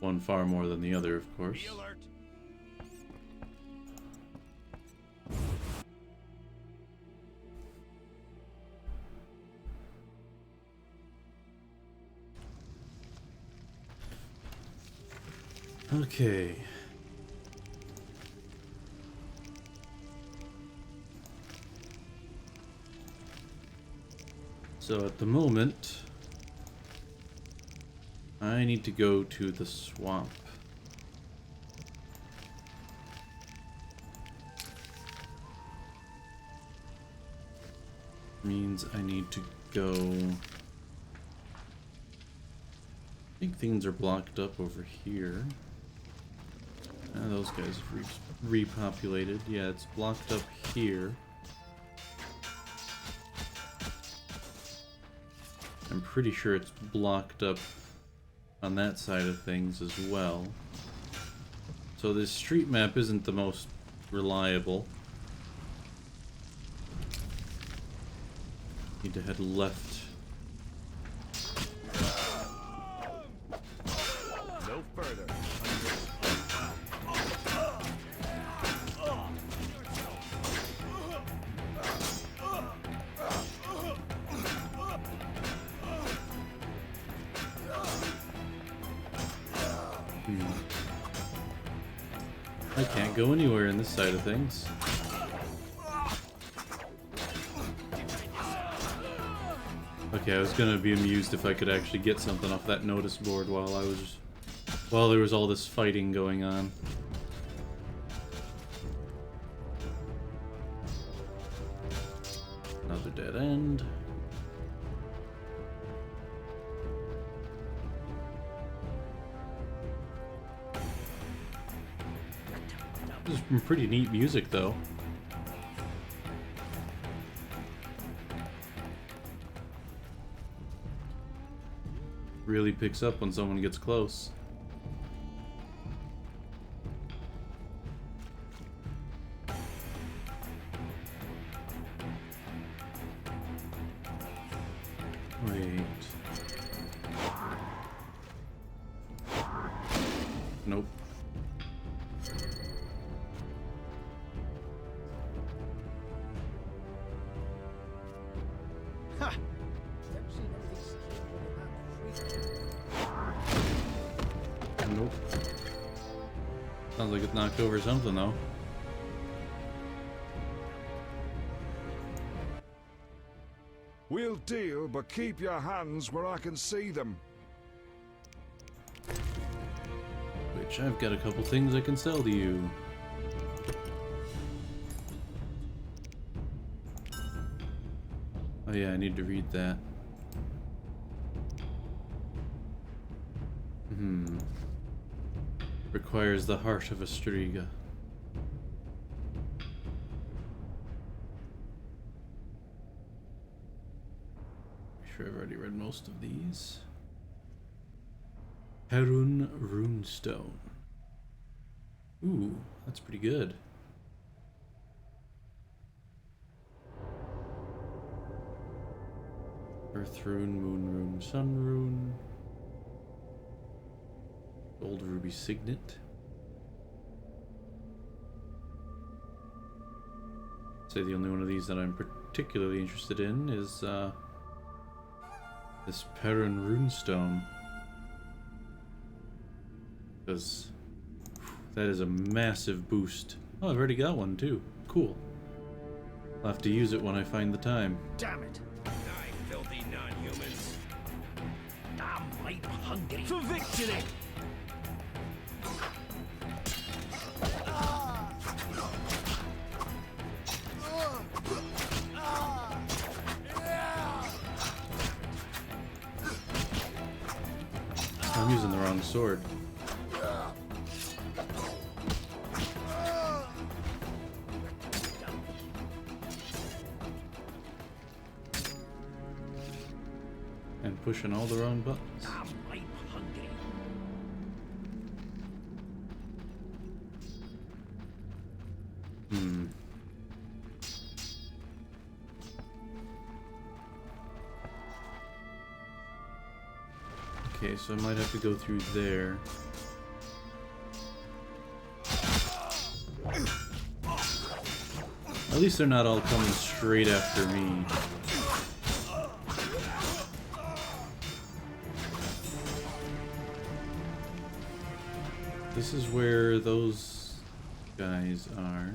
S1: One far more than the other, of course.
S18: Be alert.
S1: Okay. So at the moment, I need to go to the swamp. Means I need to go... I think things are blocked up over here. Those guys have repopulated. Yeah, it's blocked up here. I'm pretty sure it's blocked up on that side of things as well. So this street map isn't the most reliable. Need to head left.
S18: No further.
S1: I can't go anywhere in this side of things. Okay, I was gonna be amused if I could actually get something off that notice board while there was all this fighting going on. Another dead end. This is some pretty neat music, though. Really picks up when someone gets close. Wait. Nope. Nope. Sounds like it knocked over something, though.
S6: We'll deal, but keep your hands where I can see them.
S1: Which I've got a couple things I can sell to you. Oh yeah, I need to read that. Requires the heart of a Striga. Sure, I've already read most of these. Perun Runestone. Ooh, that's pretty good. Earth Rune, Moon Rune, Sun Rune. Gold Ruby Signet. I'd say the only one of these that I'm particularly interested in is this Perun Runestone. Because that is a massive boost. Oh, I've already got one too. Cool. I'll have to use it when I find the time.
S18: Damn it!
S19: Die, filthy non-humans.
S2: Damn right hungry.
S18: For victory!
S1: I'm using the wrong sword. And pushing all the wrong buttons.
S2: Damn right hungry.
S1: Okay, so I might have to go through there. At least they're not all coming straight after me. This is where those guys are.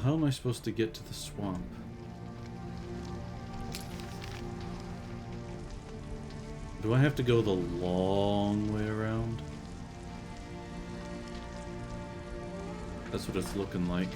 S1: How am I supposed to get to the swamp? Do I have to go the long way around? That's what it's looking like.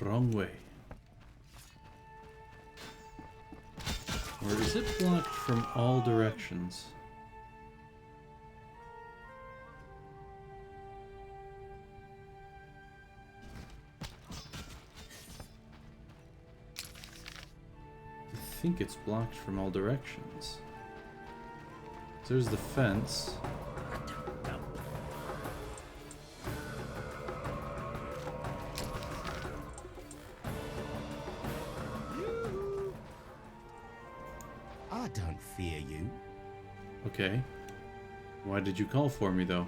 S1: Wrong way. Or is it blocked from all directions? I think it's blocked from all directions. There's the fence.
S19: I don't fear you.
S1: Okay. Why did you call for me, though?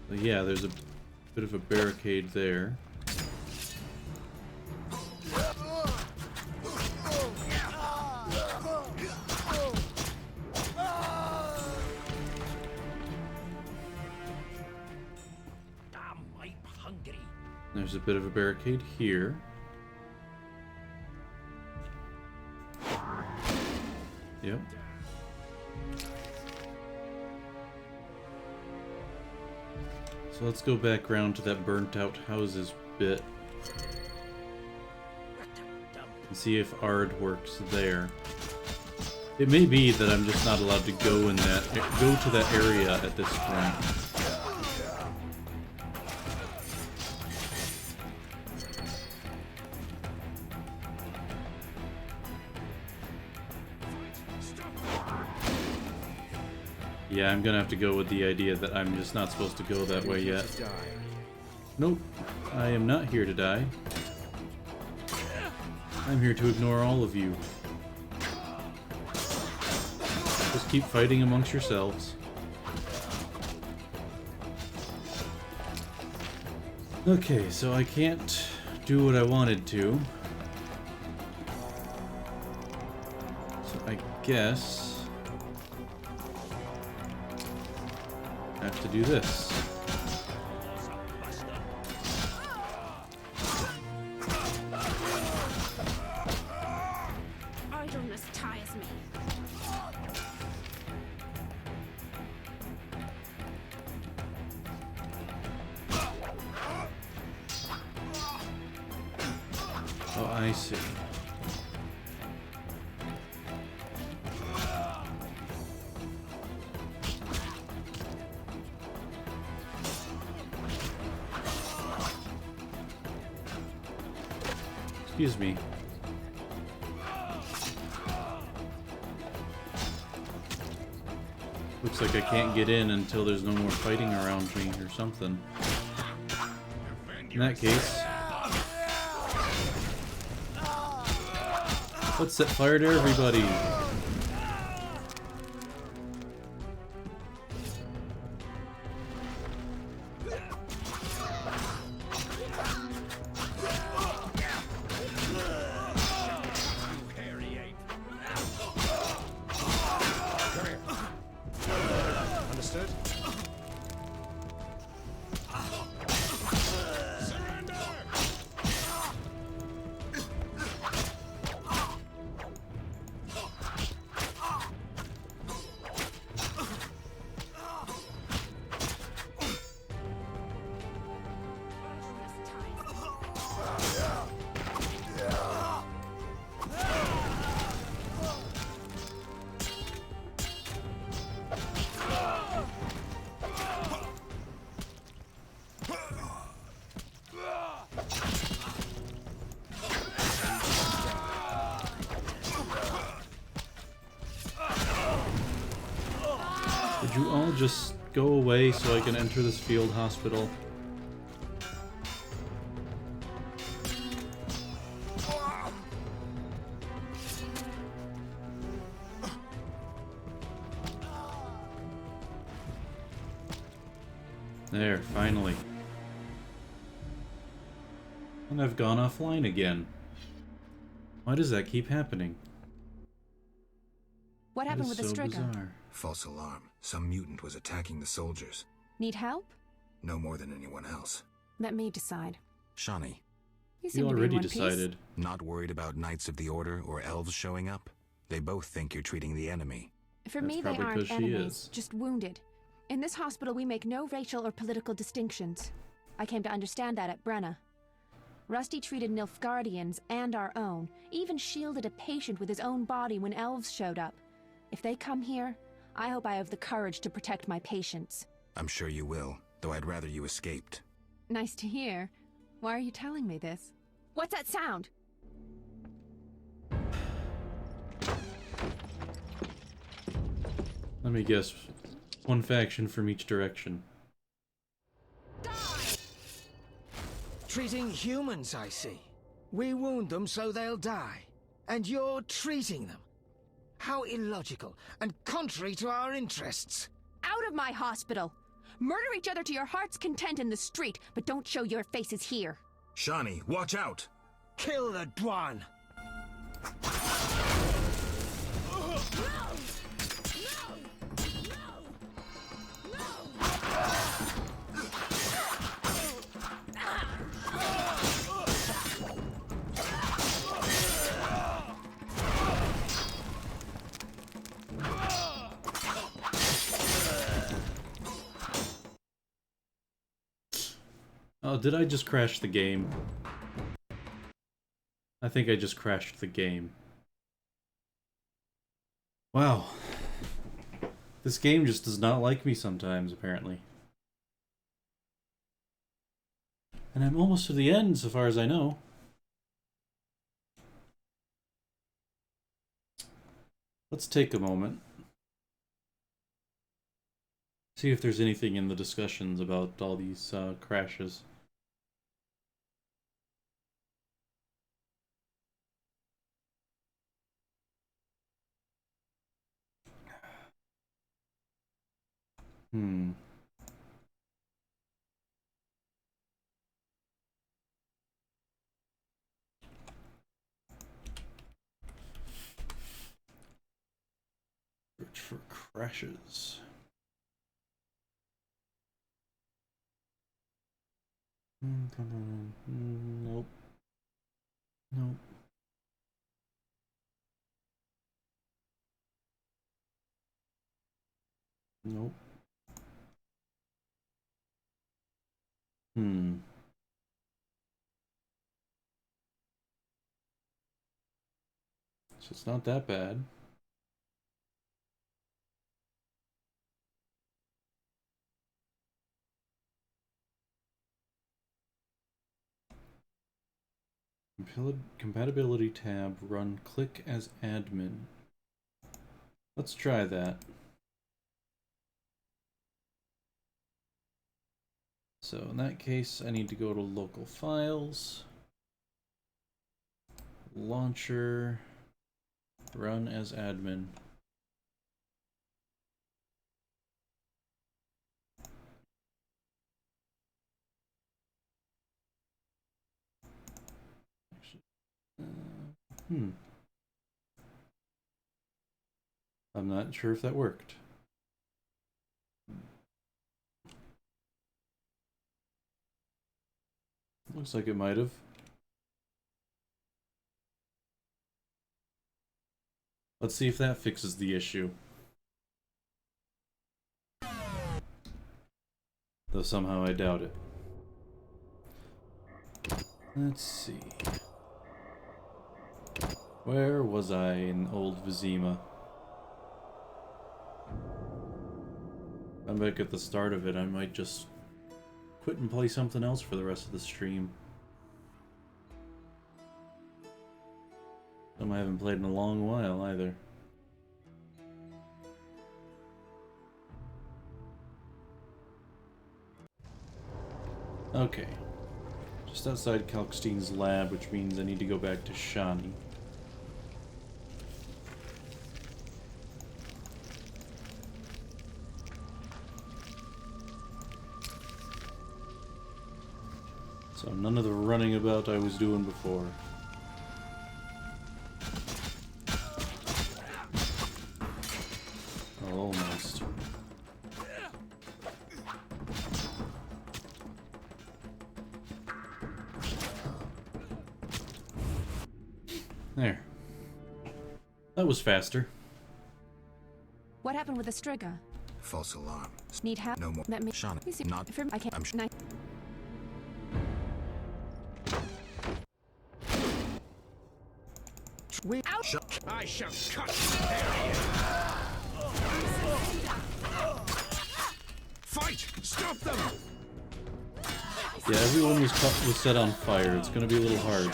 S1: Well, yeah, there's a bit of a barricade there. There's a bit of a barricade here. Yep. So let's go back around to that burnt out houses bit and see if Ard works there. It may be that I'm just not allowed to go to that area at this point. Yeah, I'm gonna have to go with the idea that I'm just not supposed to go that way yet. Nope, I am not here to die. I'm here to ignore all of you. Just keep fighting amongst yourselves. Okay, so I can't do what I wanted to. So I guess I have to do this.
S16: Idleness tires me.
S1: Oh, I see. Excuse me. Looks like I can't get in until there's no more fighting around me or something. In that case, let's set fire to everybody.
S12: Understood?
S1: Would you all just go away so I can enter this field hospital? There, finally. And I've gone offline again. Why does that keep happening?
S14: What happened with the Striga?
S1: Bizarre.
S3: False alarm. Some mutant was attacking the soldiers.
S14: Need help?
S3: No more than anyone else.
S14: Let me decide.
S3: Shawnee.
S14: You seem to be in
S1: already
S14: one piece.
S1: decided.
S3: Not worried about Knights of the Order or elves showing up? They both think you're treating the enemy.
S14: For
S1: That's
S14: me, they
S1: probably 'cause
S14: aren't
S1: she
S14: enemies,
S1: is.
S14: just wounded. In this hospital, we make no racial or political distinctions. I came to understand that at Brenna. Rusty treated Nilfgaardians and our own, even shielded a patient with his own body when elves showed up. If they come here, I hope I have the courage to protect my patients.
S3: I'm sure you will, though I'd rather you escaped.
S14: Nice to hear. Why are you telling me this? What's that sound?
S1: Let me guess. One faction from each direction.
S11: Treating humans, I see. We wound them so they'll die. And you're treating them. How illogical and contrary to our interests.
S14: Out of my hospital! Murder each other to your heart's content in the street, but don't show your faces here.
S3: Shawnee, watch out!
S11: Kill the Dwan!
S1: Oh, did I just crash the game? I think I just crashed the game. Wow. This game just does not like me sometimes, apparently. And I'm almost to the end, so far as I know. Let's take a moment. See if there's anything in the discussions about all these crashes. Hmm. Search for crashes. Nope. Nope. Nope. Hmm. So it's not that bad. Compatibility tab, run, click as admin. Let's try that. So in that case, I need to go to local files, launcher, run as admin. I'm not sure if that worked. Looks like it might have. Let's see if that fixes the issue. Though somehow I doubt it. Let's see. Where was I in Old Vizima? I'm back at the start of it. I might just quit and play something else for the rest of the stream. Some I haven't played in a long while either. Okay. Just outside Kalkstein's lab, which means I need to go back to Shani. So none of the running about I was doing before. Almost. There. That was faster.
S14: What happened with the Striga?
S3: False alarm.
S14: Need help?
S3: No more.
S14: Let me.
S3: Shauna, not.
S14: I can't.
S3: I'm sure.
S19: I shall cut you there. Fight! Stop them!
S1: Yeah, everyone was set on fire. It's gonna be a little hard.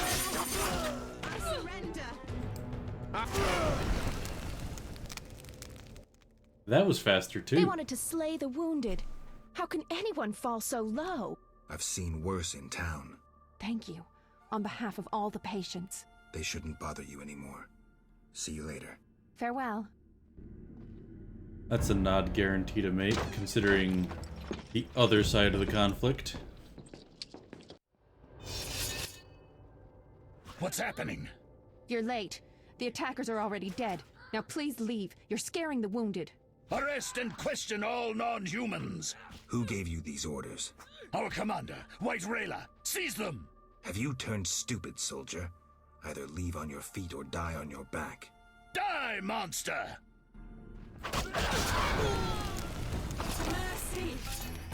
S1: That was faster too.
S20: They wanted to slay the wounded. How can anyone fall so low?
S3: I've seen worse in town.
S20: Thank you, on behalf of all the patients.
S3: They shouldn't bother you anymore. See you later.
S20: Farewell.
S1: That's a nod guarantee to make, considering the other side of the conflict.
S6: What's happening?
S20: You're late. The attackers are already dead. Now please leave. You're scaring the wounded.
S6: Arrest and question all non-humans.
S3: Who gave you these orders?
S6: Our commander, White Rayla. Seize them!
S3: Have you turned stupid, soldier? Either leave on your feet or die on your back.
S6: Die, monster!
S21: Mercy!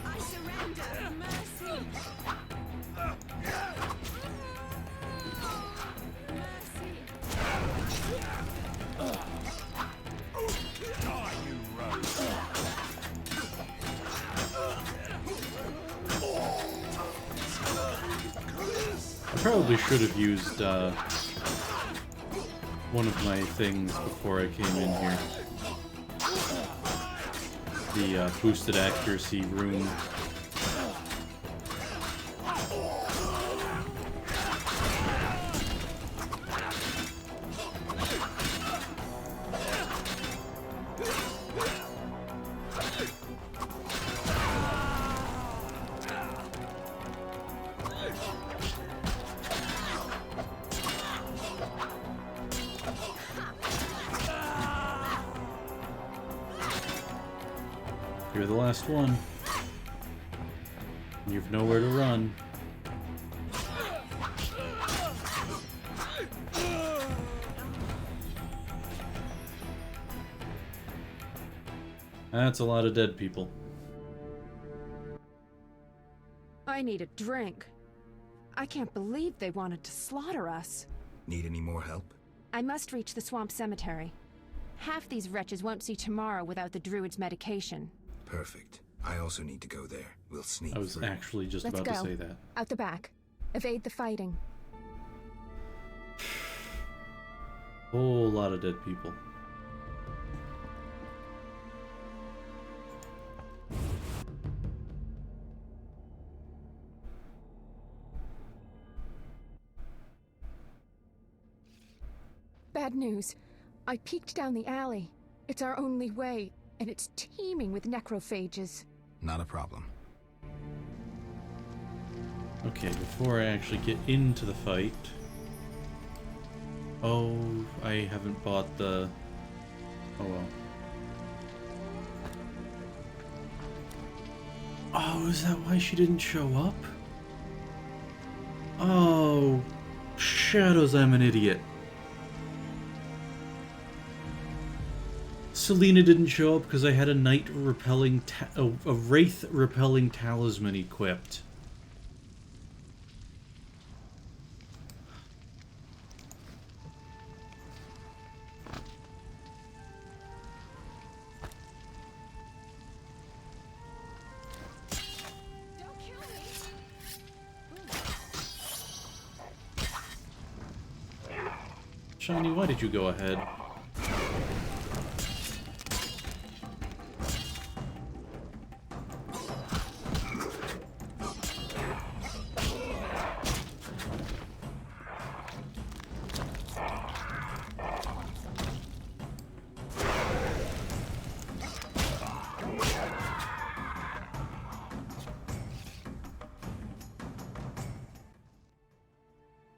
S21: I surrender! Mercy!
S1: I probably should have used one of my things before I came in here. The boosted accuracy rune. You're the last one. You've nowhere to run. That's a lot of dead people.
S20: I need a drink. I can't believe they wanted to slaughter us.
S3: Need any more help?
S20: I must reach the swamp cemetery. Half these wretches won't see tomorrow without the druid's medication.
S3: Perfect. I also need to go there. We'll sneak
S1: I was
S3: through.
S1: actually just
S20: Let's
S1: about
S20: go.
S1: to say that.
S20: Out the back. Evade the fighting.
S1: Whole lot of dead people.
S20: Bad news. I peeked down the alley. It's our only way, and it's teeming with necrophages.
S3: Not a problem.
S1: Okay, before I actually get into the fight... Oh, I haven't bought the... Oh well. Oh, is that why she didn't show up? Oh, shadows, I'm an idiot. Celina didn't show up because I had a night repelling, a wraith repelling talisman equipped. Shiny, why did you go ahead?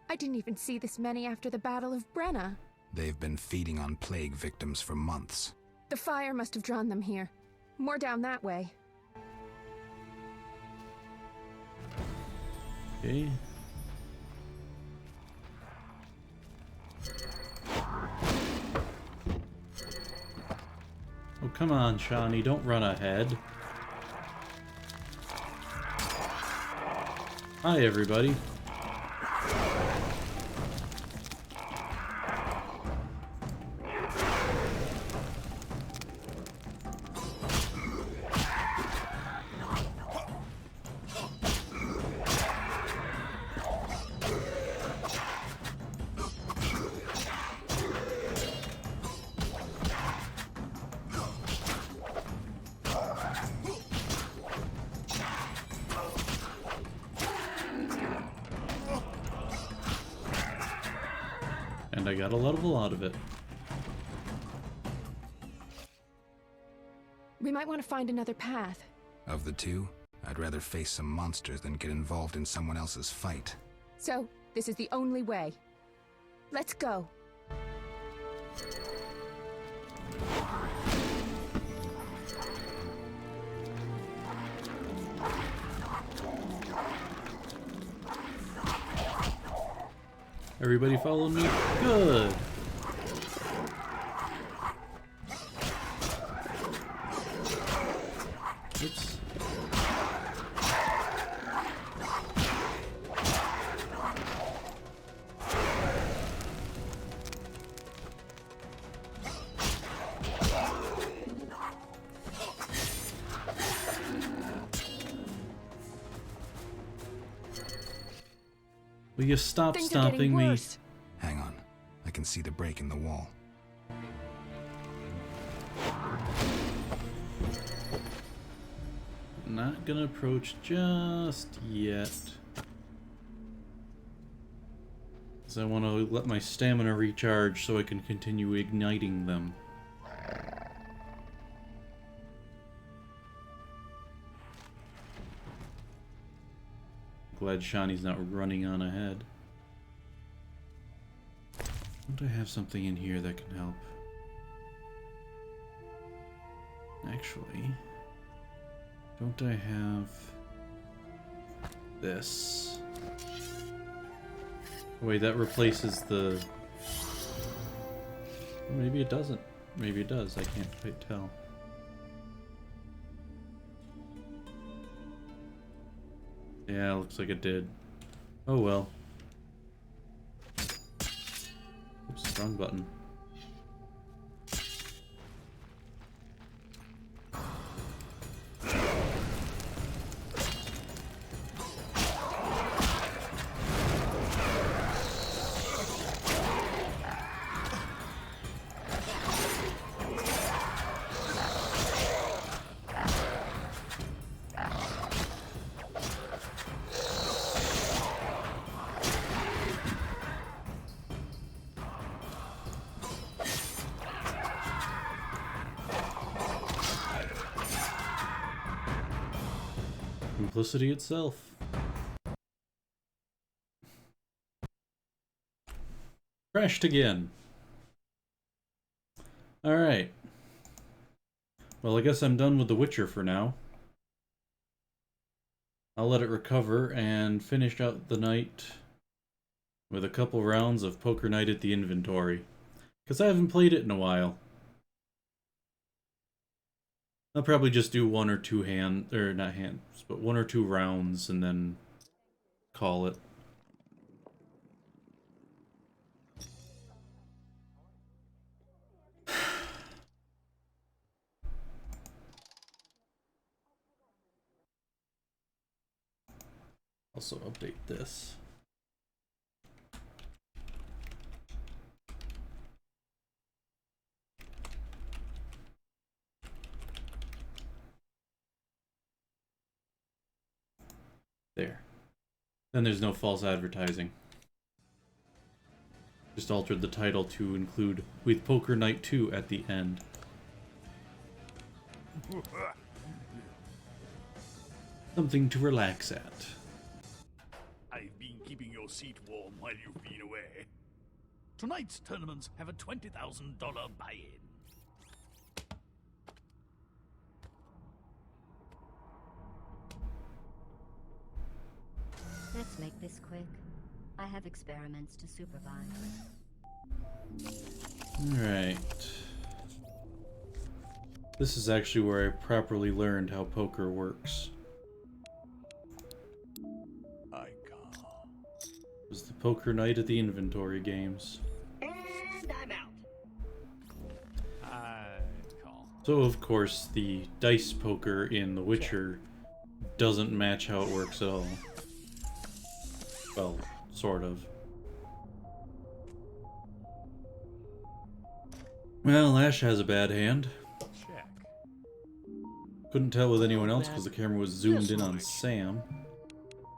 S20: I didn't even see this many after the Battle of Brenna.
S3: They've been feeding on plague victims for months.
S20: The fire must have drawn them here. More down that way.
S1: Okay. Oh, come on, Shani, don't run ahead. Hi, everybody. And I got a level out of it.
S20: We might want to find another path.
S3: Of the two, I'd rather face some monsters than get involved in someone else's fight.
S20: So, this is the only way. Let's go.
S1: Everybody follow me? Good. Oops. Will you stop
S20: Things are getting
S1: stomping me?
S20: worse.
S3: Hang on. I can see the break in the wall.
S1: Not gonna approach just yet. Because I want to let my stamina recharge so I can continue igniting them. Glad Shani's not running on ahead. Don't I have something in here that can help? Actually, don't I have this? Wait, that replaces the... Maybe it doesn't. Maybe it does. I can't quite tell. Yeah, looks like it did. Oh well. Oops, wrong button. Simplicity itself. Crashed again. Alright. Well, I guess I'm done with The Witcher for now. I'll let it recover and finish out the night with a couple rounds of Poker Night at the Inventory. Because I haven't played it in a while. I'll probably just do one or two not hands, but one or two rounds and then call it. Also update this. There. Then there's no false advertising. Just altered the title to include with Poker Night 2 at the end. Something to relax at.
S15: I've been keeping your seat warm while you've been away. Tonight's tournaments have a $20,000 buy-in.
S21: Let's make this quick. I have experiments to supervise.
S1: Alright. This is actually where I properly learned how poker works. It was the Poker Night at the Inventory games.
S15: And I'm out.
S1: So of course the dice poker in The Witcher doesn't match how it works at all. Well, sort of. Well, Ash has a bad hand.
S15: Check.
S1: Couldn't tell with anyone else because the camera was zoomed in on Sam.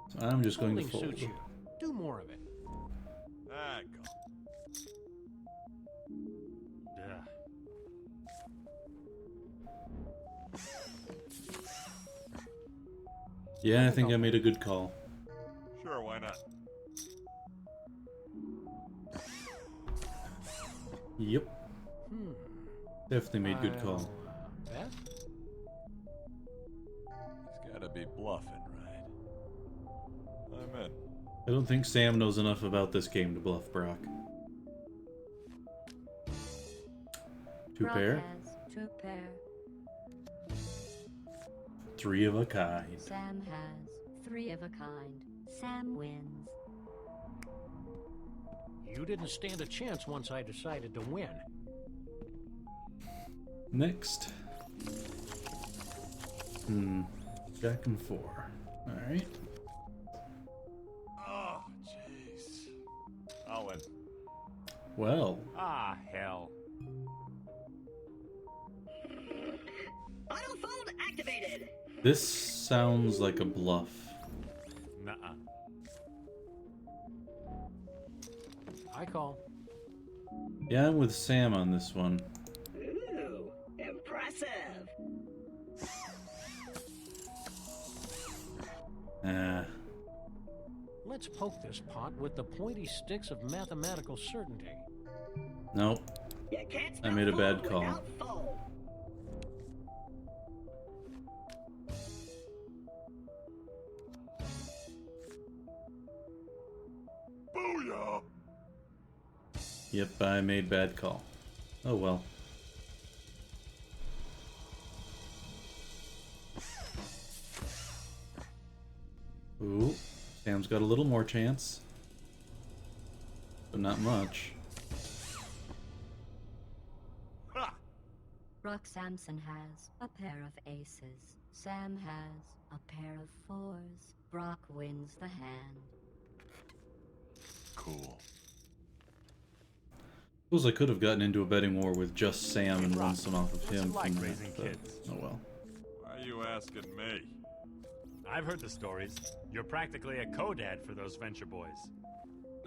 S1: So I'm just going to fold.
S15: Suits you. Do more of it.
S1: Yeah, I think I made a good call.
S22: Sure, why not?
S1: Yep. Definitely made good call.
S22: Bet? He's gotta be bluffing, right? I'm in.
S1: I don't think Sam knows enough about this game to bluff Brock. Two pair?
S21: Has two pair.
S1: Three of a kind.
S21: Sam has three of a kind. Sam wins.
S15: You didn't stand a chance once I decided to win.
S1: Next. Jack and 4. Alright.
S22: Oh, jeez.
S1: Well.
S4: Ah, hell.
S5: Autofold activated.
S1: This sounds like a bluff.
S4: Nuh-uh. I call.
S1: Yeah, I'm with Sam on this one.
S5: Ooh, impressive.
S23: Let's poke this pot with the pointy sticks of mathematical certainty.
S1: Nope. I made a bad call.
S22: Booyah!
S1: Yep, I made bad call. Oh well. Ooh, Sam's got a little more chance. But not much.
S21: Rock Samson has a pair of aces. Sam has a pair of fours. Brock wins the hand.
S22: Cool.
S1: Suppose I could have gotten into a betting war with just Sam and won some off of him.
S4: Like
S1: from
S4: raising
S1: that,
S4: kids.
S1: Oh well.
S22: Why are you asking me?
S4: I've heard the stories. You're practically a co-dad for those venture boys.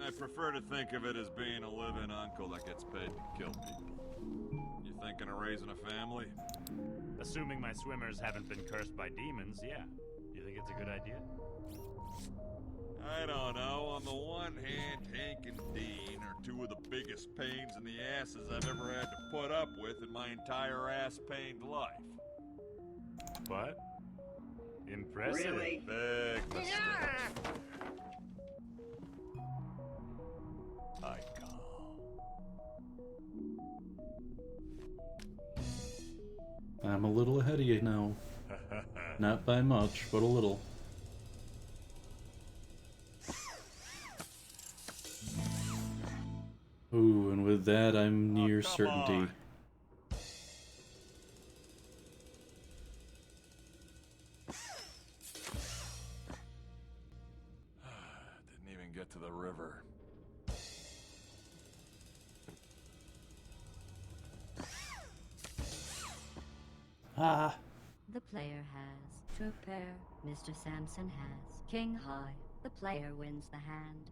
S22: I prefer to think of it as being a live-in uncle that gets paid to kill people. You thinking of raising a family?
S4: Assuming my swimmers haven't been cursed by demons, yeah. You think it's a good idea?
S22: I don't know. On the one hand, Hank and Dean are two of the biggest pains in the asses I've ever had to put up with in my entire ass-pained life.
S4: But impressive.
S22: Really? Big mistake.
S4: I call.
S1: I'm a little ahead of you now. Not by much, but a little. Ooh, and with that, I'm near certainty.
S22: On. Didn't even get to the river.
S1: Ah.
S21: The player has two pair. Mr. Samson has king high. The player wins the hand.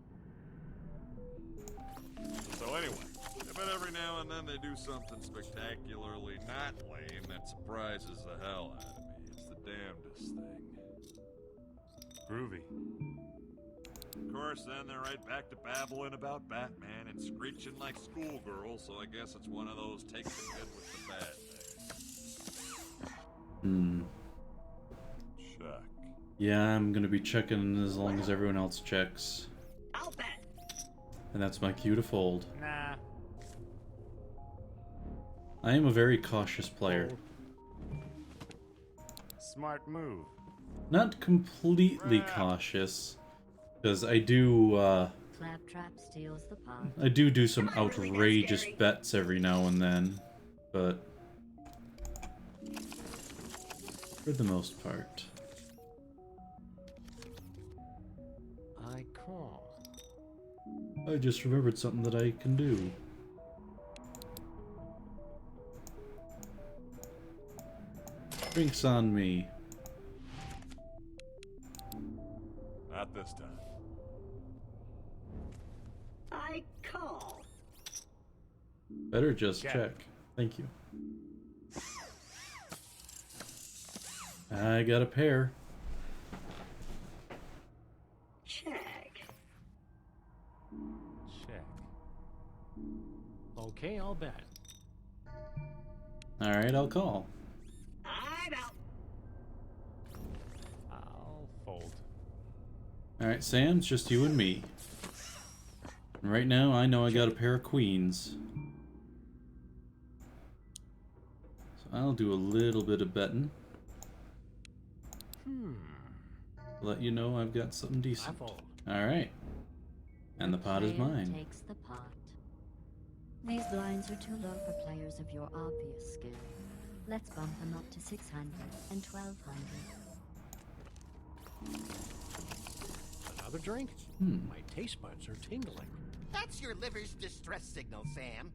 S22: So anyway, I bet every now and then they do something spectacularly not lame that surprises the hell out of me. It's the damnedest thing.
S4: Groovy.
S22: Of course, then they're right back to babbling about Batman and screeching like schoolgirls, so I guess it's one of those take the good with the bad things. Check.
S1: Yeah, I'm gonna be checking as long as everyone else checks.
S5: I'll bet.
S1: And that's my cue to fold.
S4: Nah.
S1: I am a very cautious player.
S4: Smart move.
S1: Not completely cautious, because I do,
S21: Claptrap steals the pot.
S1: I do some outrageous bets every now and then, but for the most part.
S23: I call.
S1: I just remembered something that I can do. Drinks on me.
S22: Not this time.
S5: I call.
S1: Better just check. Thank you. I got a pair.
S5: Check.
S23: Check. Okay, I'll bet.
S1: Alright, I'll call.
S5: I'm out.
S4: I'll fold.
S1: Alright, Sam, it's just you and me. And right now, I know I got a pair of queens. So I'll do a little bit of betting. Let you know I've got something decent. Alright. And the pot is
S21: Player
S1: mine.
S21: Takes the pot. These blinds are too low for players of your obvious skill. Let's bump them up to 600 and 1200.
S23: Another drink?
S1: Hmm.
S23: My taste buds are tingling.
S7: That's your liver's distress signal, Sam.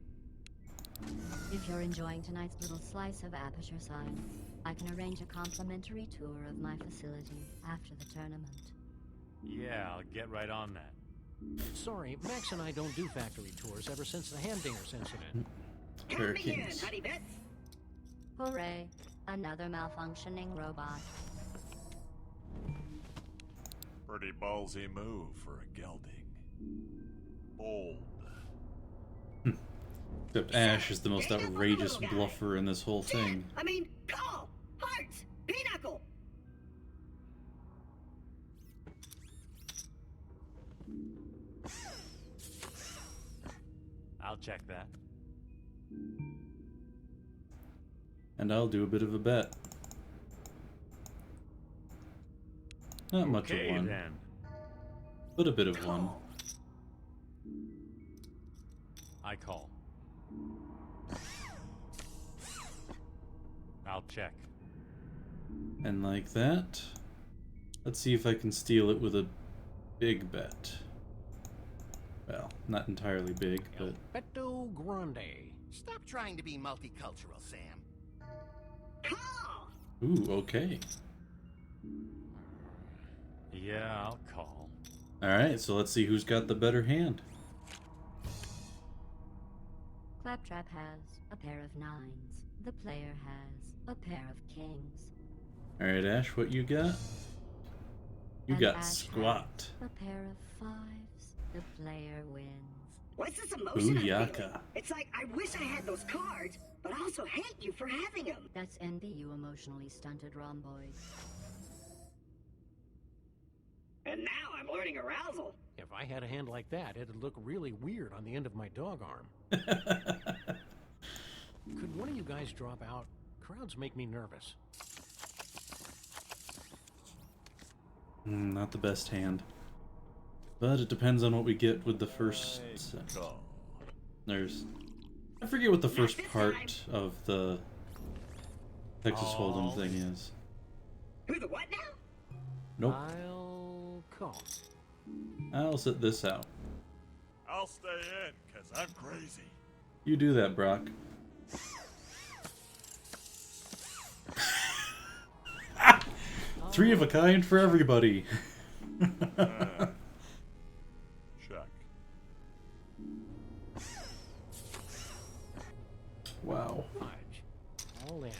S21: If you're enjoying tonight's little slice of aperture science, I can arrange a complimentary tour of my facility after the tournament.
S4: Yeah, I'll get right on that.
S23: Sorry, Max and I don't do factory tours ever since the Hamdingers incident.
S5: Count me in, honey bits.
S21: Hooray, another malfunctioning robot.
S22: Pretty ballsy move for a gelding. Bold.
S1: Except Ash is the most outrageous bluffer in this whole thing.
S5: I mean, call! Hearts! Pinochle!
S4: I'll check that.
S1: And I'll do a bit of a bet. Not much of one,
S4: then.
S1: but a bit of one.
S4: I call. I'll check.
S1: And like that, let's see if I can steal it with a big bet. Well, not entirely big, but...
S23: Petto Grande.
S7: Stop trying to be multicultural, Sam.
S1: Ooh, okay.
S4: Yeah, I'll call.
S1: Alright, so let's see who's got the better hand.
S21: Claptrap has a pair of nines. The player has a pair of kings.
S1: Alright, Ash, what you got? You
S21: And
S1: got
S21: Ash
S1: squat.
S21: has a pair of fives. The player wins.
S5: What's this emotion I'm
S1: Booyaka.
S5: feeling? It's like I wish I had those cards, but I also hate you for having them.
S21: That's envy, you emotionally stunted rhomboid.
S5: And now I'm learning arousal.
S23: If I had a hand like that, it'd look really weird on the end of my dog arm. Could one of you guys drop out? Crowds make me nervous.
S1: Not the best hand. But it depends on what we get with the first set. There's... I forget what the first part of the Texas Hold'em thing is.
S5: Who the what now?
S1: Nope.
S23: I'll call.
S1: I'll sit this out.
S22: I'll stay in, because I'm crazy.
S1: You do that, Brock. Three of a kind for everybody.
S22: Check.
S1: Wow.
S23: All in.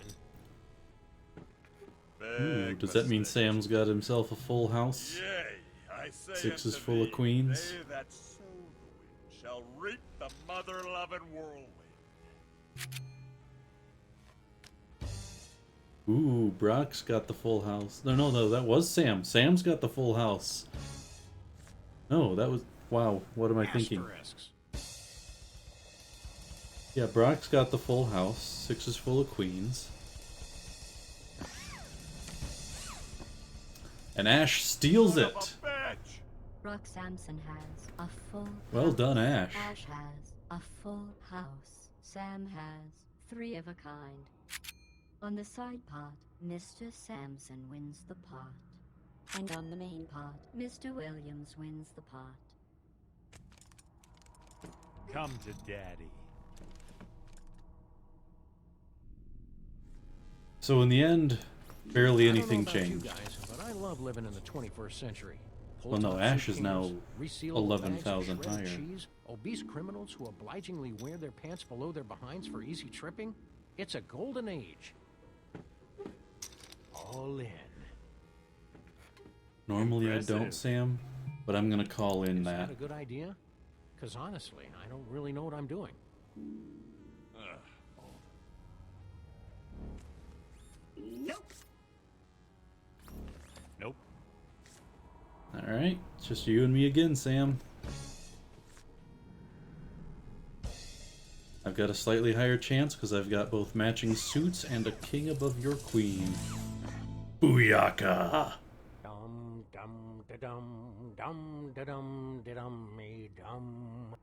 S1: Ooh, does that mean Sam's got himself a full house?
S22: Yea, I say
S1: Sixes
S22: unto
S1: full of
S22: thee,
S1: queens?
S22: They that sow the wind shall reap the mother-loving whirlwind.
S1: Ooh, Brock's got the full house. No, that was Sam. Sam's got the full house. No, that was... Wow, what am I thinking?
S23: Asterisks.
S1: Yeah, Brock's got the full house. Sixes full of queens. And Ash steals it.
S21: Brock Samson has a full
S1: Well done, Ash.
S21: Ash has a full house. Sam has three of a kind. On the side pot, Mr. Samson wins the pot. And on the main pot, Mr. Williams wins the pot.
S4: Come to Daddy.
S1: So in the end, barely anything
S23: I don't know about
S1: changed.
S23: you guys, but I love living in the 21st century.
S1: Well, no, Ash is now
S23: Resealable
S1: 11,000
S23: bags of shredded
S1: higher.
S23: cheese, obese criminals who obligingly wear their pants below their behinds for easy tripping. It's a golden age. All in.
S1: Normally I don't,
S23: Impressive.
S1: Sam, but I'm gonna call in
S23: Is
S1: that.
S23: that a good idea? Because honestly, I don't really know what I'm doing.
S5: Nope.
S4: Nope.
S1: Alright, it's just you and me again, Sam. I've got a slightly higher chance because I've got both matching suits and a king above your queen. Booyaka!
S23: Dum dum da dum dum da dum da dum me dum.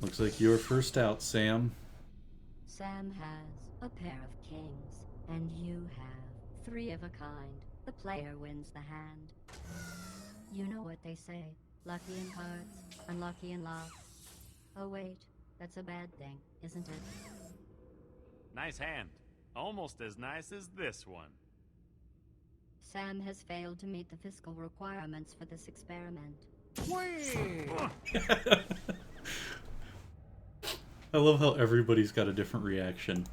S1: Looks like you're first out, Sam.
S21: Sam has a pair of kings, and you have 3 of a kind. The player wins the hand. You know what they say. Lucky in cards, unlucky in love. Oh wait, that's a bad thing, isn't it?
S4: Nice hand. Almost as nice as this one.
S21: Sam has failed to meet the fiscal requirements for this experiment.
S1: I love how everybody's got a different reaction.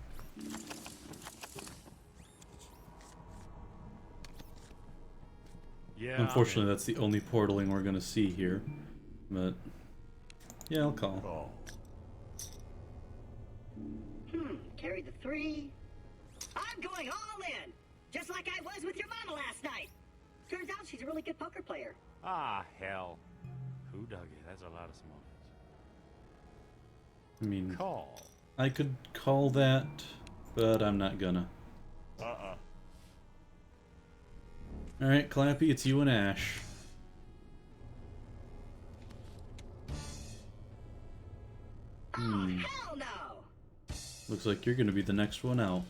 S4: Yeah.
S1: Unfortunately, that's the only portaling we're gonna see here. But yeah, I'll call.
S5: Carry the 3. I'm going all in! Just like I was with your mama last night! Turns out she's a really good poker player.
S4: Ah, hell. Who dug it? That's a lot of smokes.
S1: I mean,
S4: Call.
S1: I could call that, but I'm not gonna. Alright, Clappy, it's you and Ash.
S5: Hell no!
S1: Looks like you're gonna be the next one out.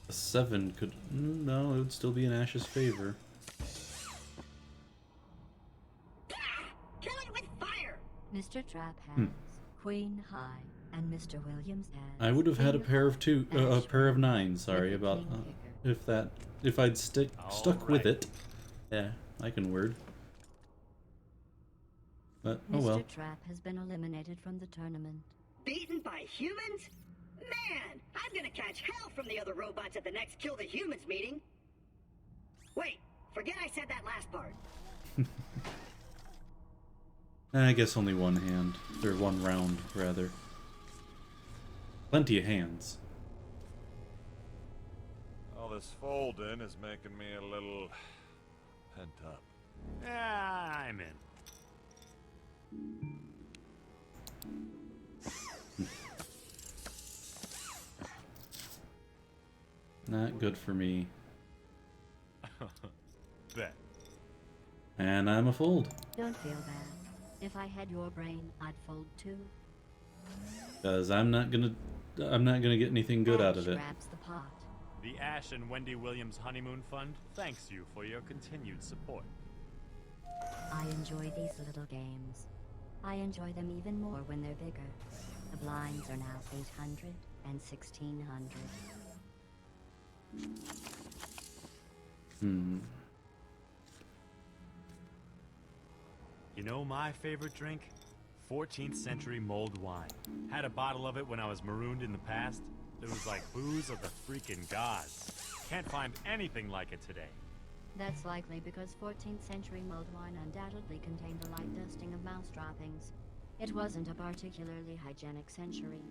S1: A 7 could... No, it would still be in Ash's favor.
S5: Kill it with fire!
S21: Mr. Trap has Queen High, and Mr. Williams has...
S1: I would have had a
S21: King
S1: pair of
S21: High,
S1: a pair of 9. Sorry
S21: with the
S1: about
S21: king
S1: if I'd stuck with it. Yeah, I can word. But oh well.
S21: Mr. Trap has been eliminated from the tournament.
S5: Beaten by humans? Man, I'm gonna catch hell from the other robots at the next Kill the Humans meeting. Wait, forget I said that last part.
S1: I guess only one hand, or one round, rather. Plenty of hands.
S22: All this folding is making me a little pent up.
S4: Yeah, I'm in.
S1: Not good for me.
S4: Bet.
S1: And I'm a fold.
S21: Don't feel bad. If I had your brain, I'd fold too.
S1: Because I'm not gonna get anything good out of it.
S21: Grabs the pot.
S4: The Ash and Wendy Williams Honeymoon Fund thanks you for your continued support.
S21: I enjoy these little games. I enjoy them even more when they're bigger. The blinds are now 800 and 1600.
S4: You know my favorite drink? 14th century mulled wine. Had a bottle of it when I was marooned in the past. It was like booze of the freaking gods. Can't find anything like it today.
S21: That's likely because 14th century mulled wine undoubtedly contained a light dusting of mouse droppings. It wasn't a particularly hygienic century.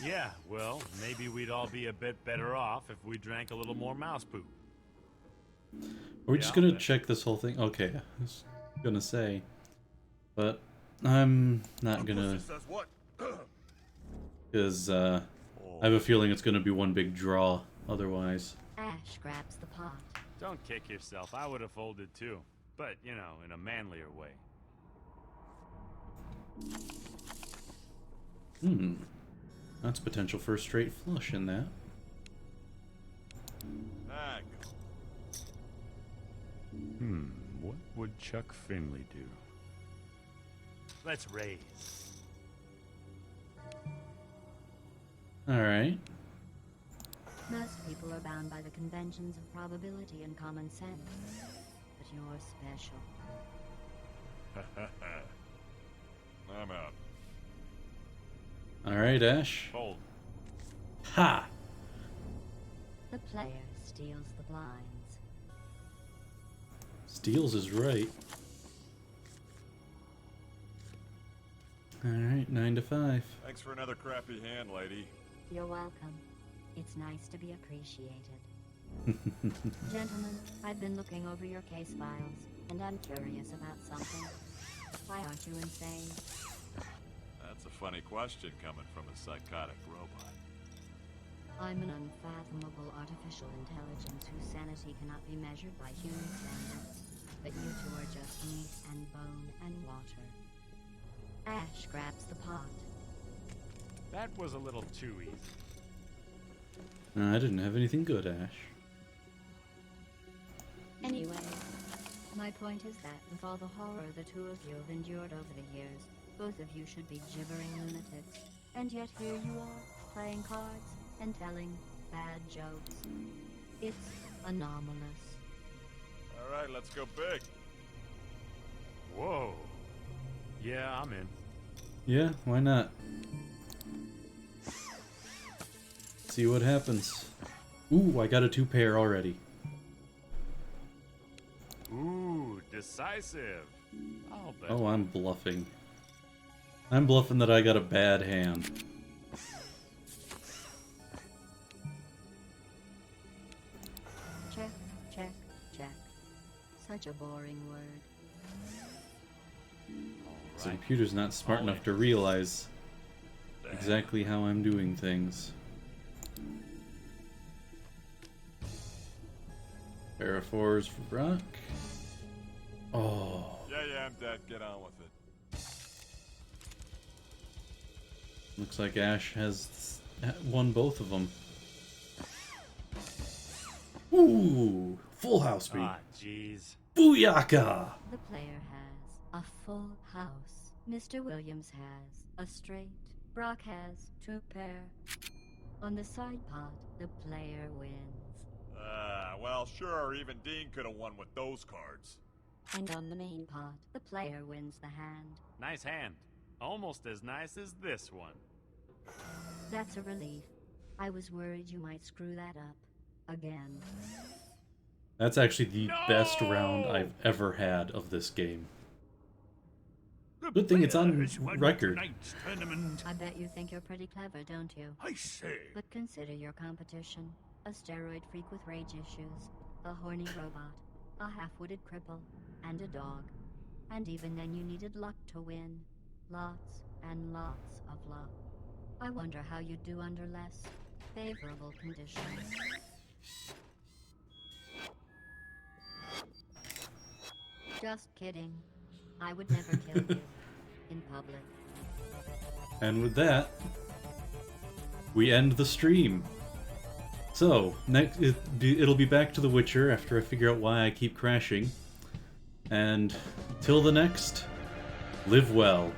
S4: Yeah, well, maybe we'd all be a bit better off if we drank a little more mouse poop.
S1: Are we just gonna check this whole thing? Okay, I was gonna say. But I'm not gonna... Because I have a feeling it's gonna be one big draw otherwise.
S21: Ash grabs the pot.
S4: Don't kick yourself. I would have folded too. But, you know, in a manlier way.
S1: That's potential for a straight flush in that.
S4: What would Chuck Finley do? Let's raise.
S1: Alright.
S21: Most people are bound by the conventions of probability and common sense. But you're special.
S22: I'm out.
S1: Alright, Ash.
S4: Fold.
S1: Ha!
S21: The player steals the blinds.
S1: Steals is right. Alright, 9 to 5.
S22: Thanks for another crappy hand, lady.
S21: You're welcome. It's nice to be appreciated. Gentlemen, I've been looking over your case files, and I'm curious about something. Why aren't you insane?
S22: That's That's a funny question coming from a psychotic robot.
S21: I'm an unfathomable artificial intelligence whose sanity cannot be measured by human standards. But you two are just meat and bone and water. Ash grabs the pot.
S4: That was a little too easy.
S1: I didn't have anything good, Ash.
S21: Anyway, my point is that with all the horror the two of you have endured over the years, both of you should be gibbering lunatics. And yet here you are, playing cards and telling bad jokes. It's anomalous.
S22: Alright, let's go big.
S4: Whoa. Yeah, I'm in.
S1: Yeah, why not? See what happens. Ooh, I got a 2-pair already.
S4: Ooh, decisive. I'll bet.
S1: Oh, I'm bluffing. I'm bluffing that I got a bad hand.
S21: Check, check, check. Such a boring word.
S1: The computer's not smart enough to realize exactly how I'm doing things. Pair of 4s for Brock. Oh.
S22: Yeah, I'm dead. Get on with it.
S1: Looks like Ash has won both of them. Ooh, full house beat.
S4: Ah, jeez.
S1: Booyaka!
S21: The player has a full house. Mr. Williams has a straight. Brock has 2 pair. On the side pot, the player wins.
S22: Well, sure, even Dean could have won with those cards.
S21: And on the main pot, the player wins the hand.
S4: Nice hand. Almost as nice as this one.
S21: That's a relief. I was worried you might screw that up. Again.
S1: That's actually the best round I've ever had of this game. Good thing it's on record.
S21: I bet you think you're pretty clever, don't you?
S15: I say.
S21: But consider your competition. A steroid freak with rage issues, a horny robot, a half-witted cripple, and a dog. And even then you needed luck to win. Lots and lots of luck. I wonder how you'd do under less favorable conditions. Just kidding. I would never kill you in public.
S1: And with that, we end the stream. So, next it'll be back to The Witcher after I figure out why I keep crashing. And till the next, live well.